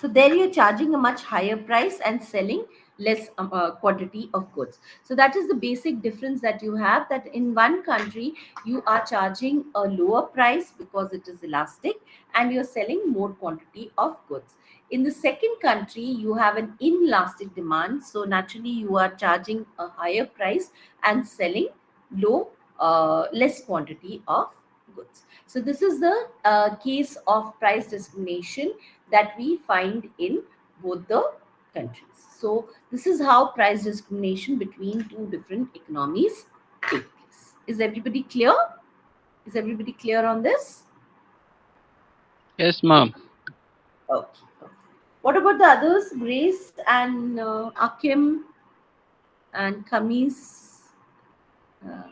So there you're charging a much higher price and selling less quantity of goods. So that is the basic difference that you have, that in one country you are charging a lower price because it is elastic and you're selling more quantity of goods. In the second country, you have an inelastic demand. So naturally you are charging a higher price and selling less quantity of goods. So this is the case of price discrimination that we find in both the countries. So this is how price discrimination between two different economies take place. Is everybody clear? Is everybody clear on this? Yes, ma'am. Okay. What about the others? Grace and Akim and Kamis? Uh,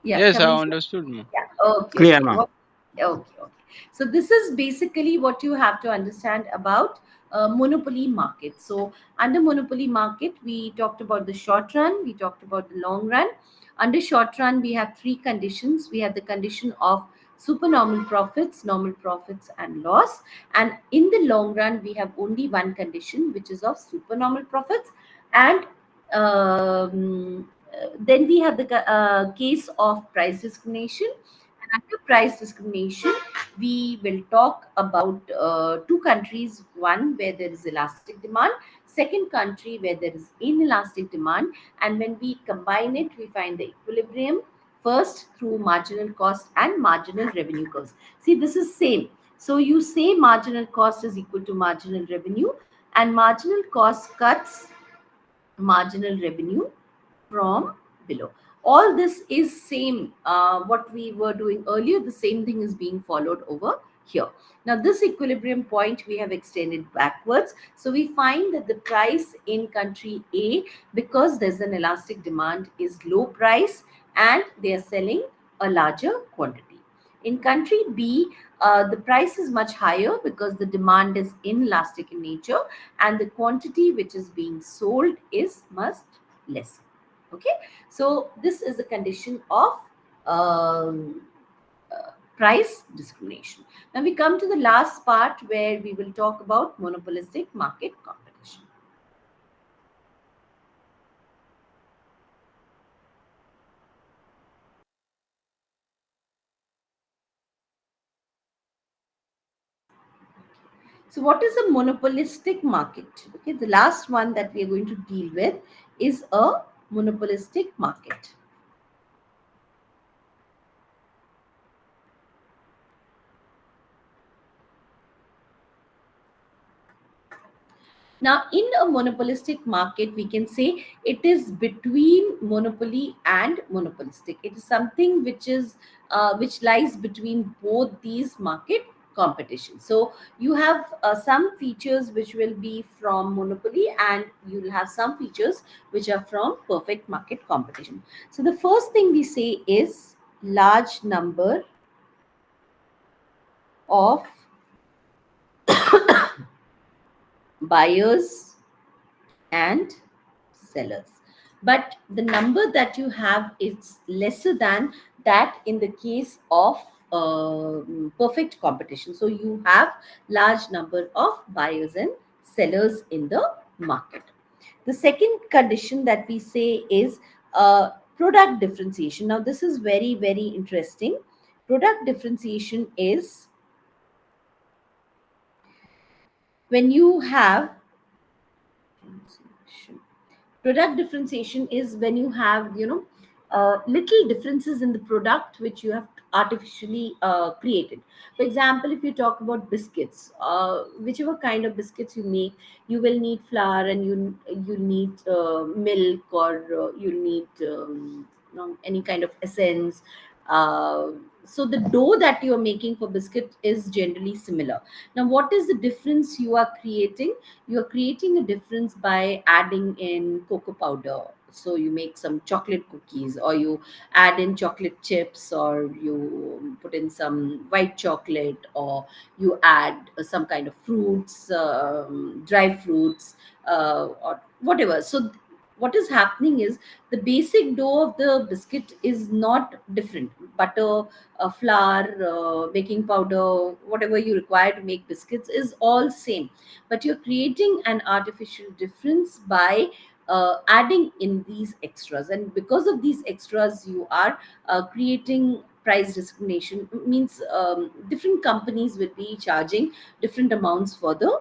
yeah, Yes, I Kamis. understood, ma'am. Yeah. Okay. Clear, Okay. ma'am. Okay. Okay. So this is basically what you have to understand about monopoly market. So under monopoly market, we talked about the short run, we talked about the long run. Under short run, we have three conditions. We have the condition of supernormal profits, normal profits, and loss. And in the long run, we have only one condition, which is of supernormal profits. And then we have the case of price discrimination. And under price discrimination, we will talk about two countries: one where there is elastic demand, second country where there is inelastic demand. And when we combine it, we find the equilibrium first through marginal cost and marginal revenue curves. See, this is same. So you say marginal cost is equal to marginal revenue, and marginal cost cuts marginal revenue from below. All this is same what we were doing earlier. The same thing is being followed over here. Now this equilibrium point we have extended backwards. So we find that the price in country A, because there's an elastic demand, is low price and they are selling a larger quantity. In country B, the price is much higher because the demand is inelastic in nature and the quantity which is being sold is much less. Okay, so this is a condition of um, price discrimination. Now we come to the last part where we will talk about monopolistic market competition. So, what is a monopolistic market? Okay, the last one that we are going to deal with is a monopolistic market. Now, in a monopolistic market, we can say it is between monopoly and monopolistic. It is something which lies between both these market competition. So you have some features which will be from monopoly, and you will have some features which are from perfect market competition. So the first thing we say is large number of buyers and sellers, but the number that you have is lesser than that in the case of perfect competition. So you have large number of buyers and sellers in the market. The second condition that we say is product differentiation. Now this is very, very interesting. Product differentiation is when you have product differentiation is when you have, little differences in the product which you have artificially created. For example, if you talk about biscuits, whichever kind of biscuits you make, you will need flour, and you need milk, or you need any kind of essence. So the dough that you are making for biscuit is generally similar. Now what is the difference you are creating? You are creating a difference by adding in cocoa powder. So you make some chocolate cookies, or you add in chocolate chips, or you put in some white chocolate, or you add some kind of fruits, dry fruits, or whatever. So what is happening is the basic dough of the biscuit is not different. Butter, flour, baking powder, whatever you require to make biscuits is all same, but you're creating an artificial difference by adding in these extras, and because of these extras you are creating price discrimination. Means different companies will be charging different amounts for the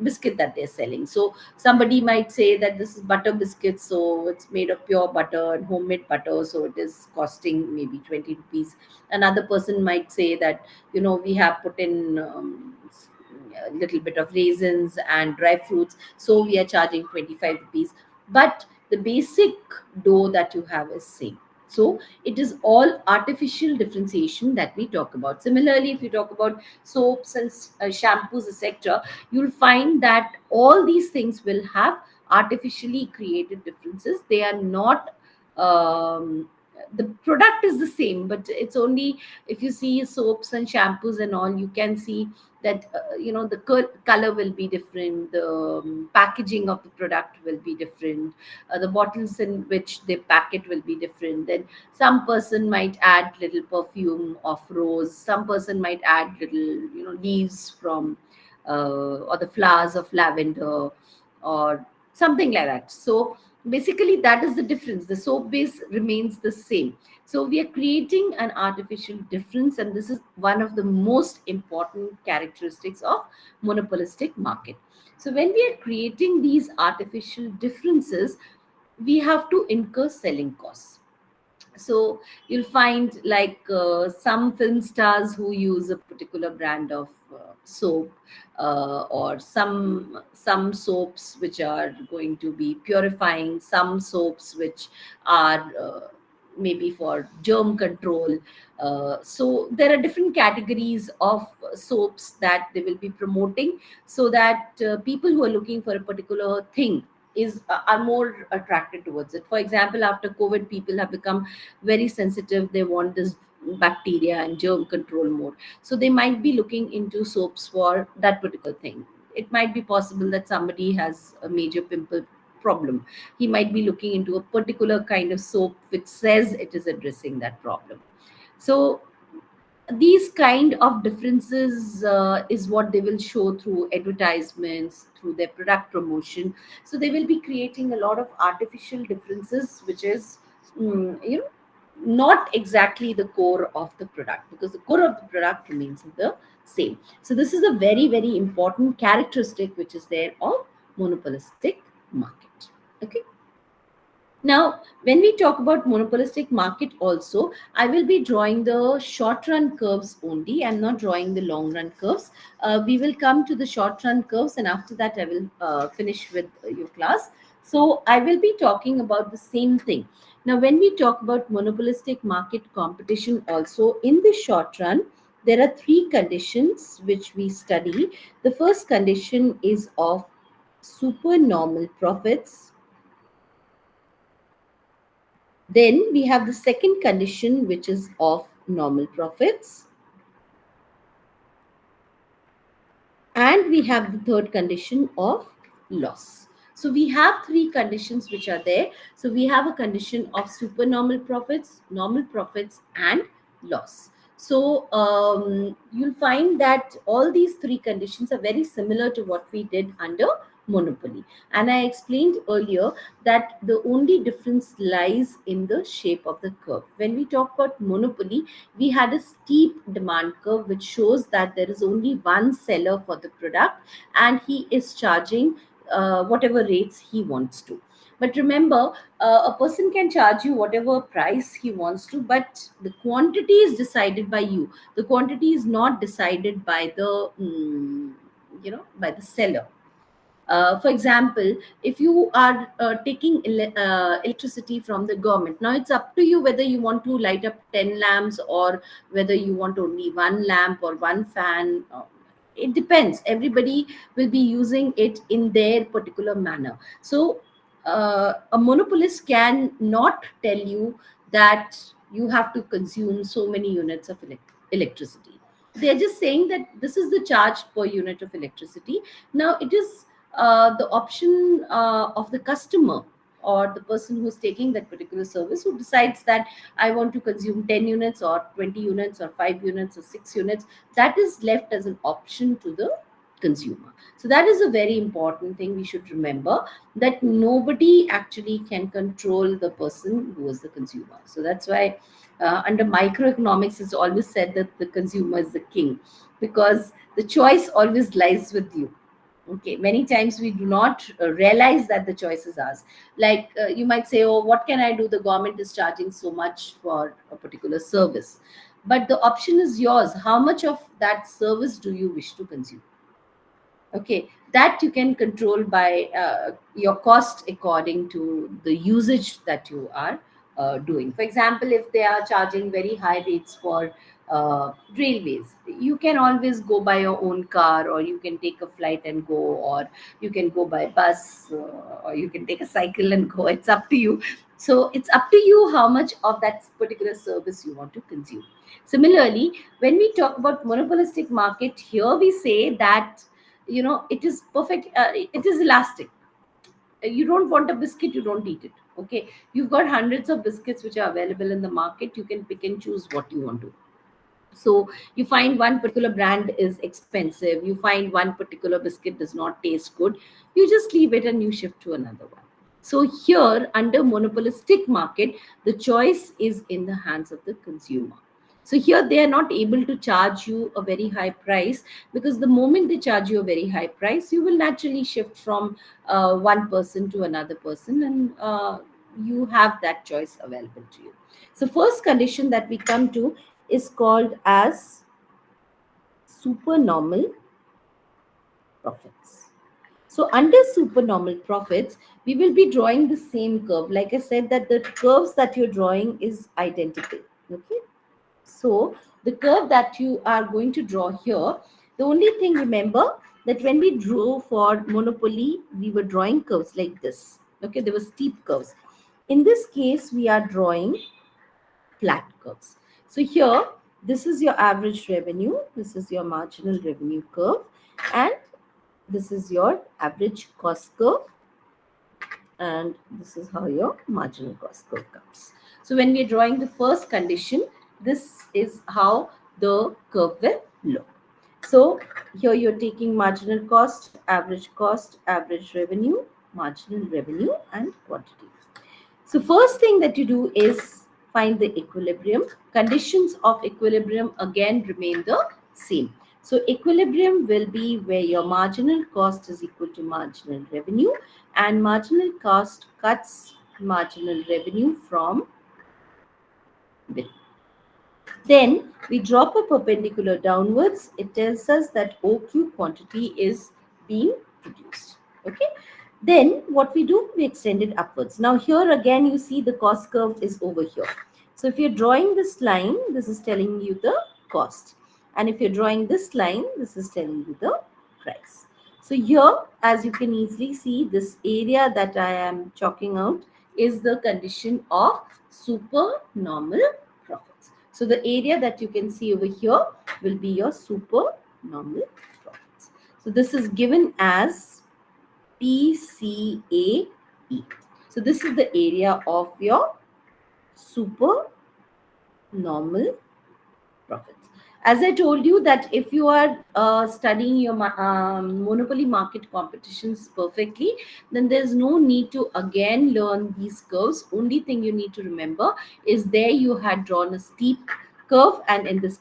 biscuit that they're selling. So somebody might say that this is butter biscuit, so it's made of pure butter and homemade butter, so it is costing maybe 20 rupees. Another person might say that, we have put in a little bit of raisins and dry fruits, so we are charging 25 rupees, but the basic dough that you have is same. So it is all artificial differentiation that we talk about. Similarly, if you talk about soaps and shampoos, etc., you'll find that all these things will have artificially created differences. They are not, the product is the same, but it's only, if you see soaps and shampoos and all, you can see that the color will be different, the packaging of the product will be different, the bottles in which they pack it will be different. Then some person might add little perfume of rose, some person might add little, leaves from or the flowers of lavender, or something like that. So basically that is the difference. The soap base remains the same. So we are creating an artificial difference, and this is one of the most important characteristics of monopolistic market. So when we are creating these artificial differences, we have to incur selling costs. So you'll find like some film stars who use a particular brand of soap, or some soaps which are going to be purifying, some soaps which are maybe for germ control. So there are different categories of soaps that they will be promoting, so that people who are looking for a particular thing are more attracted towards it. For example, after COVID, people have become very sensitive. They want this bacteria and germ control more, so they might be looking into soaps for that particular thing. It might be possible that somebody has a major pimple problem. He might be looking into a particular kind of soap which says it is addressing that problem. So these kind of differences is what they will show through advertisements, through their product promotion. So they will be creating a lot of artificial differences, which is, mm, you know not exactly the core of the product, because the core of the product remains the same. So this is a very, very important characteristic which is there of monopolistic market. Okay. Now, when we talk about monopolistic market also, I will be drawing the short run curves only. I'm not drawing the long run curves. We will come to the short run curves, and after that I will finish with your class. So I will be talking about the same thing. Now, when we talk about monopolistic market competition also in the short run, there are three conditions which we study. The first condition is of supernormal profits. Then we have the second condition, which is of normal profits. And we have the third condition of loss. So we have three conditions which are there. So we have a condition of supernormal profits, normal profits, and loss. So you'll find that all these three conditions are very similar to what we did under monopoly. And I explained earlier that the only difference lies in the shape of the curve. When we talk about monopoly, we had a steep demand curve which shows that there is only one seller for the product and he is charging whatever rates he wants to. But remember, a person can charge you whatever price he wants to, but the quantity is decided by you. The quantity is not decided by the by the seller. For example, if you are taking electricity from the government, now it's up to you whether you want to light up 10 lamps or whether you want only one lamp or one fan. It depends. Everybody will be using it in their particular manner. So a monopolist can not tell you that you have to consume so many units of electricity. They're just saying that this is the charge per unit of electricity. Now it is the option of the customer or the person who's taking that particular service who decides that I want to consume 10 units or 20 units or 5 units or 6 units. That is left as an option to the consumer. So that is a very important thing we should remember, that nobody actually can control the person who is the consumer. So that's why under microeconomics it's always said that the consumer is the king, because the choice always lies with you. Okay, many times we do not realize that the choice is ours. Like you might say, oh, what can I do, the government is charging so much for a particular service, but the option is yours. How much of that service do you wish to consume? Okay, that you can control by your cost according to the usage that you are doing. For example, if they are charging very high rates for railways, you can always go by your own car, or you can take a flight and go, or you can go by bus, or you can take a cycle and go. It's up to you. So it's up to you how much of that particular service you want to consume. Similarly, when we talk about monopolistic market, here we say that it is perfect, it is elastic. You don't want a biscuit, you don't eat it. Okay, you've got hundreds of biscuits which are available in the market. You can pick and choose what you want to. So you find one particular brand is expensive, you find one particular biscuit does not taste good, you just leave it and you shift to another one. So here, under monopolistic market, the choice is in the hands of the consumer. So here they are not able to charge you a very high price, because the moment they charge you a very high price, you will naturally shift from one person to another person, and you have that choice available to you. So first condition that we come to is called as supernormal profits. So under supernormal profits, we will be drawing the same curve. Like I said, that the curves that you're drawing is identical. Okay. So the curve that you are going to draw here, the only thing, remember that when we drew for monopoly, we were drawing curves like this. Okay, there were steep curves. In this case, we are drawing flat curves. So here, this is your average revenue, this is your marginal revenue curve, and this is your average cost curve, and this is how your marginal cost curve comes. So when we are drawing the first condition, this is how the curve will look. So here you're taking marginal cost, average revenue, marginal revenue, and quantity. So first thing that you do is find the equilibrium. Conditions of equilibrium again remain the same. So equilibrium will be where your marginal cost is equal to marginal revenue, and marginal cost cuts marginal revenue from bill. Then we drop a perpendicular downwards. It tells us that OQ quantity is being produced. Okay. Then what we do, we extend it upwards. Now here again, you see the cost curve is over here. So if you're drawing this line, this is telling you the cost. And if you're drawing this line, this is telling you the price. So here, as you can easily see, this area that I am chalking out is the condition of supernormal profits. So the area that you can see over here will be your supernormal profits. So this is given as PCAE. So this is the area of your supernormal profits. As I told you that if you are studying your monopoly market competitions perfectly, then there's no need to again learn these curves. Only thing you need to remember is there you had drawn a steep curve, and in this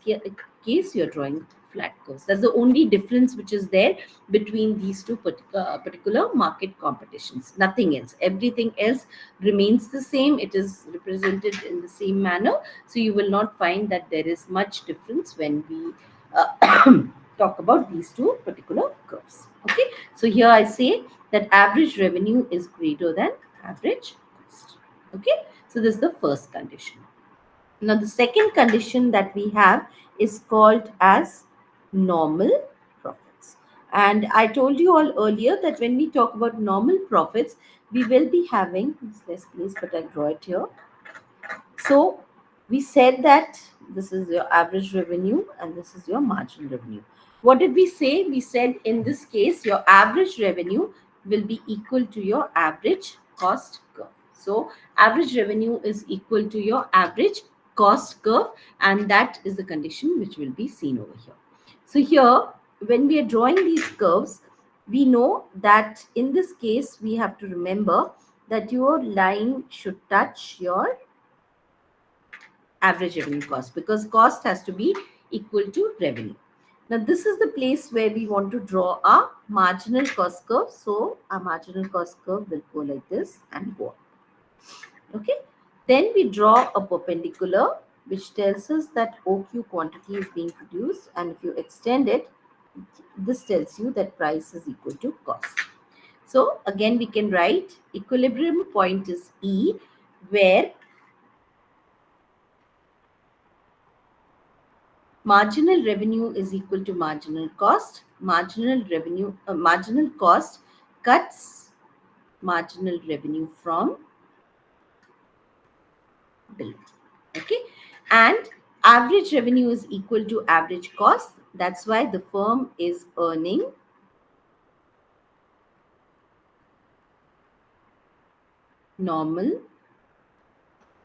case you're drawing flat curves. That's the only difference which is there between these two particular market competitions. Nothing else. Everything else remains the same. It is represented in the same manner. So you will not find that there is much difference when we talk about these two particular curves. Okay. So here I say that average revenue is greater than average cost. Okay. So this is the first condition. Now the second condition that we have is called as normal profits. And I told you all earlier that when we talk about normal profits, we will be having, it's less place, but I'll draw it here. So we said that this is your average revenue and this is your marginal revenue. What did we say? We said in this case, your average revenue will be equal to your average cost curve. So average revenue is equal to your average cost curve, and that is the condition which will be seen over here. So here, when we are drawing these curves, we know that in this case, we have to remember that your line should touch your average revenue cost, because cost has to be equal to revenue. Now this is the place where we want to draw a marginal cost curve. So our marginal cost curve will go like this and go up. Okay. Then we draw a perpendicular which tells us that OQ quantity is being produced, and if you extend it, this tells you that price is equal to cost. So again we can write equilibrium point is E, where marginal revenue is equal to marginal cost. Marginal cost cuts marginal revenue from bill. Okay, and average revenue is equal to average cost. That's why the firm is earning normal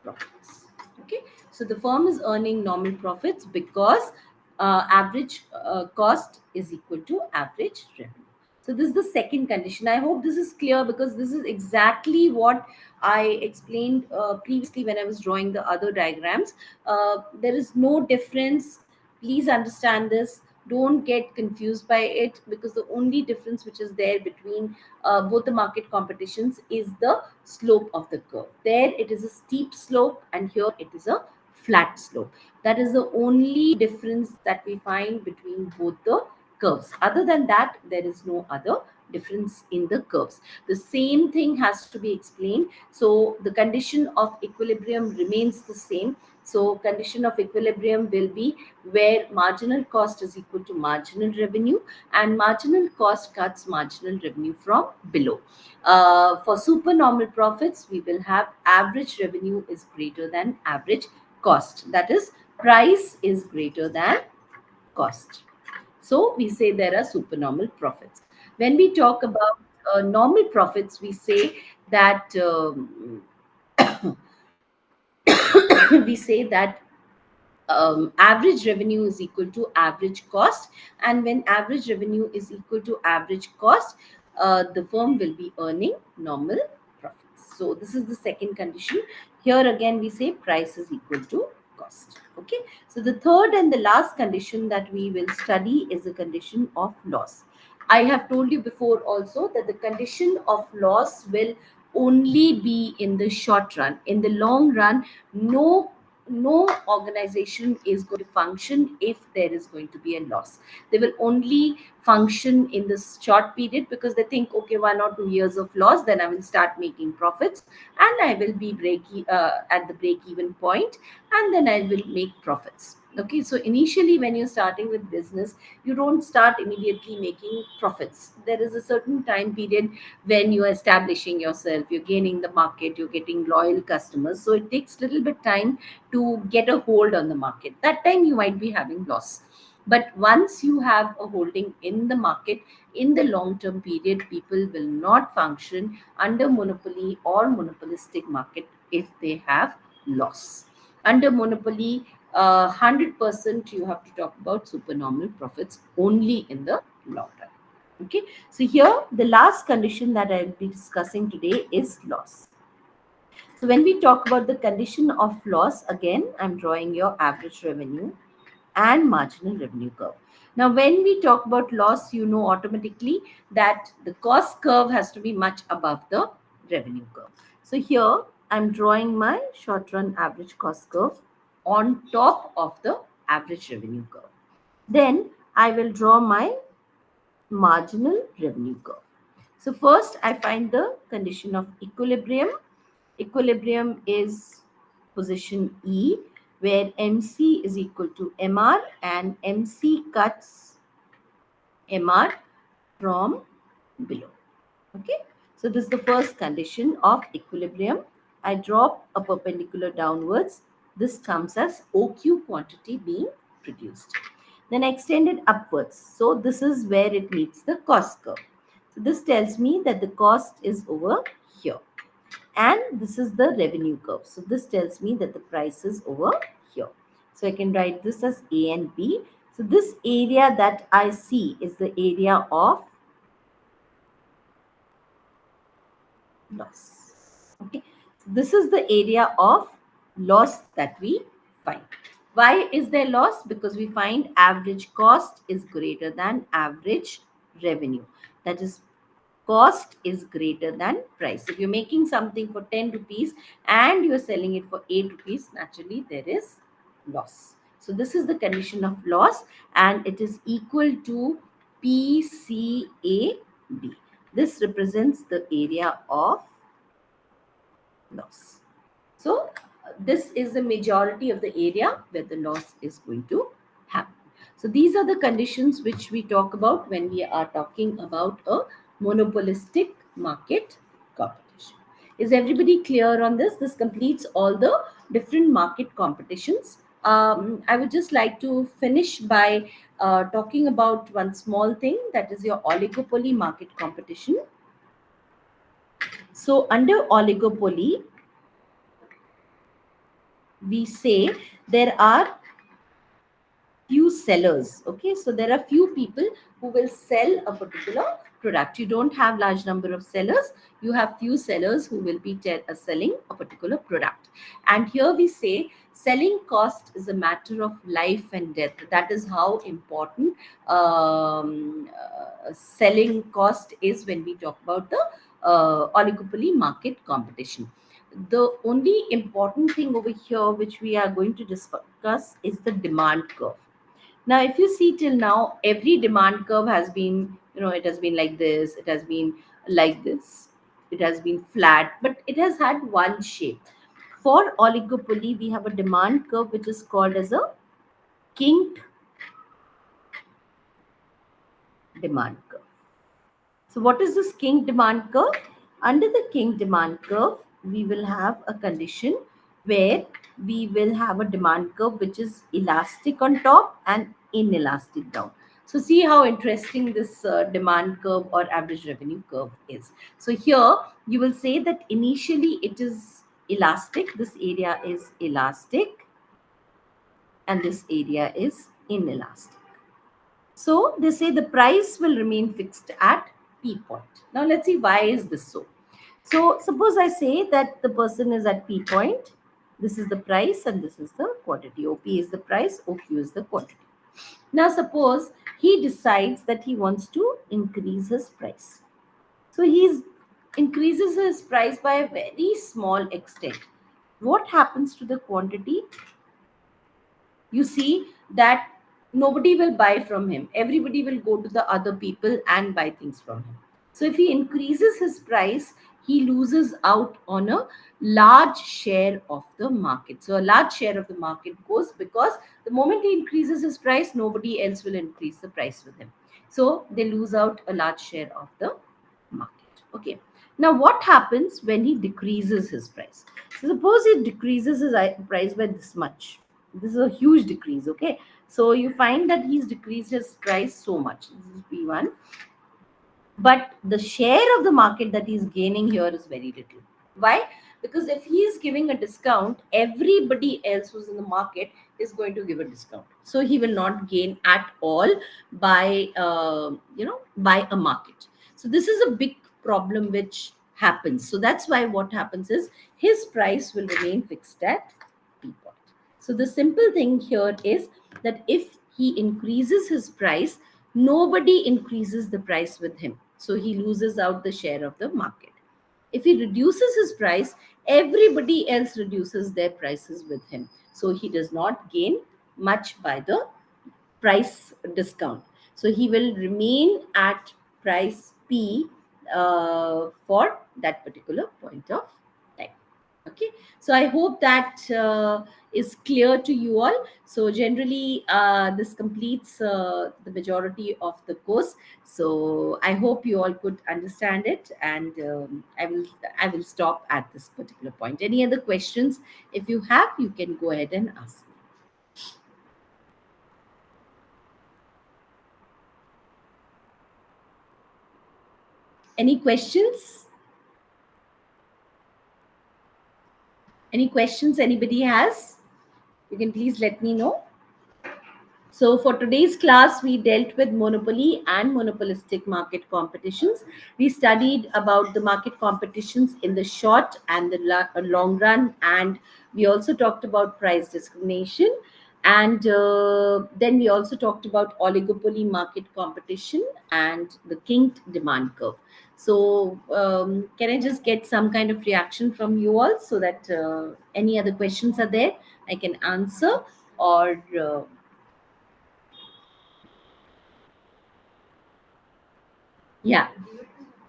profits. Okay, so the firm is earning normal profits because average cost is equal to average revenue. So this is the second condition. I hope this is clear, because this is exactly what I explained previously when I was drawing the other diagrams. There is no difference. Please understand this. Don't get confused by it, because the only difference which is there between both the market competitions is the slope of the curve. There it is a steep slope, and here it is a flat slope. That is the only difference that we find between both the curves. Other than that, there is no other difference in the curves. The same thing has to be explained. So the condition of equilibrium remains the same. So condition of equilibrium will be where marginal cost is equal to marginal revenue, and marginal cost cuts marginal revenue from below. For supernormal profits, we will have average revenue is greater than average cost. That is, price is greater than cost. So we say there are supernormal profits. When we talk about normal profits, we say that we say that average revenue is equal to average cost, and when average revenue is equal to average cost, the firm will be earning normal profits. So this is the second condition. Here again we say price is equal to cost. Okay. So the third and the last condition that we will study is the condition of loss. I have told you before also that the condition of loss will only be in the short run. In the long run, no organization is going to function if there is going to be a loss. They will only function in this short period because they think, okay, 1 or 2 years of loss, then I will start making profits and I will be at the break even point, and then I will make profits. Okay, so initially when you're starting with business, you don't start immediately making profits. There is a certain time period when you are establishing yourself, you're gaining the market, you're getting loyal customers, so it takes little bit time to get a hold on the market. That time you might be having loss, but once you have a holding in the market, in the long term period, people will not function under monopoly or monopolistic market if they have loss. Under monopoly, 100% you have to talk about supernormal profits only in the long run. Okay, so here the last condition that I'll be discussing today is loss. So when we talk about the condition of loss, again, I'm drawing your average revenue and marginal revenue curve. Now, when we talk about loss, you know automatically that the cost curve has to be much above the revenue curve. So here I'm drawing my short run average cost curve on top of the average revenue curve. Then I will draw my marginal revenue curve. So first I find the condition of equilibrium. Equilibrium is position E, where MC is equal to MR and MC cuts MR from below. Okay, so this is the first condition of equilibrium. I drop a perpendicular downwards. This comes as OQ quantity being produced. Then I extend it upwards. So this is where it meets the cost curve. So this tells me that the cost is over here. And this is the revenue curve. So this tells me that the price is over here. So I can write this as A and B. So this area that I see is the area of loss. Okay, so this is the area of loss that we find. Why is there loss? Because we find average cost is greater than average revenue. That is, cost is greater than price. If you're making something for 10 rupees and you're selling it for 8 rupees, naturally there is loss. So this is the condition of loss, and it is equal to PCAB. This represents the area of loss. So this is the majority of the area where the loss is going to happen. So these are the conditions which we talk about when we are talking about a monopolistic market competition. Is everybody clear on this? This completes all the different market competitions. I would just like to finish by talking about one small thing, that is your oligopoly market competition. So under oligopoly, we say there are few sellers. Okay, so there are few people who will sell a particular product. You don't have large number of sellers, you have few sellers who will be selling a particular product. And here we say selling cost is a matter of life and death. That is how important selling cost is when we talk about the oligopoly market competition. The only important thing over here which we are going to discuss is the demand curve. Now, if you see till now, every demand curve has been, it has been like this, it has been like this, it has been flat, but it has had one shape. For oligopoly, we have a demand curve which is called as a kinked demand curve. So what is this king demand curve? Under the king demand curve, we will have a condition where we will have a demand curve which is elastic on top and inelastic down. So see how interesting this demand curve or average revenue curve is. So here you will say that initially it is elastic. This area is elastic and this area is inelastic. So they say the price will remain fixed at P point. Now let's see why is this so. So suppose I say that the person is at P point, this is the price and this is the quantity. OP is the price, OQ is the quantity. Now suppose he decides that he wants to increase his price. So he increases his price by a very small extent. What happens to the quantity? You see that nobody will buy from him. Everybody will go to the other people and buy things from him. So if he increases his price, he loses out on a large share of the market. So a large share of the market goes, because the moment he increases his price, nobody else will increase the price with him. So they lose out a large share of the market. Okay. Now what happens when he decreases his price? So suppose he decreases his price by this much. This is a huge decrease. Okay. So you find that he's decreased his price so much. This is P1. But the share of the market that he's gaining here is very little. Why? Because if he's giving a discount, everybody else who's in the market is going to give a discount. So he will not gain at all by by a market. So this is a big problem which happens. So that's why what happens is his price will remain fixed at P point. So the simple thing here is that if he increases his price, nobody increases the price with him. So he loses out the share of the market. If he reduces his price, everybody else reduces their prices with him. So he does not gain much by the price discount. So he will remain at price P for that particular point of time. Okay, so I hope that is clear to you all. So generally this completes the majority of the course. So I hope you all could understand it, and I will stop at this particular point. Any other questions? If you have, you can go ahead and ask me. Any questions? Any questions anybody has? You can please let me know. So for today's class, we dealt with monopoly and monopolistic market competitions. We studied about the market competitions in the short and the long run, and we also talked about price discrimination. And then we also talked about oligopoly market competition and the kinked demand curve. So can I just get some kind of reaction from you all, so that any other questions are there, I can answer, or yeah.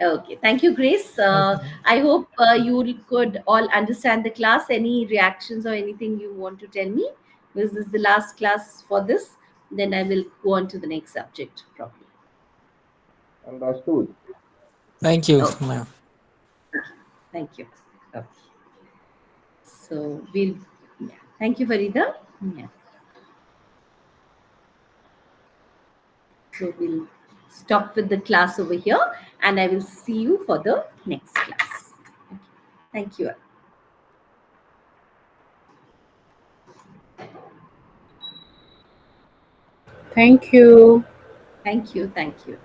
Okay. Thank you, Grace. Okay. I hope you could all understand the class. Any reactions or anything you want to tell me? This is the last class for this. Then I will go on to the next subject probably. Understood. Thank you, Okay. ma'am. Thank you. Okay. So we'll. Yeah. Thank you, Farida. Yeah. So we'll stop with the class over here, and I will see you for the next class. Okay. Thank you. Thank you. Thank you. Thank you.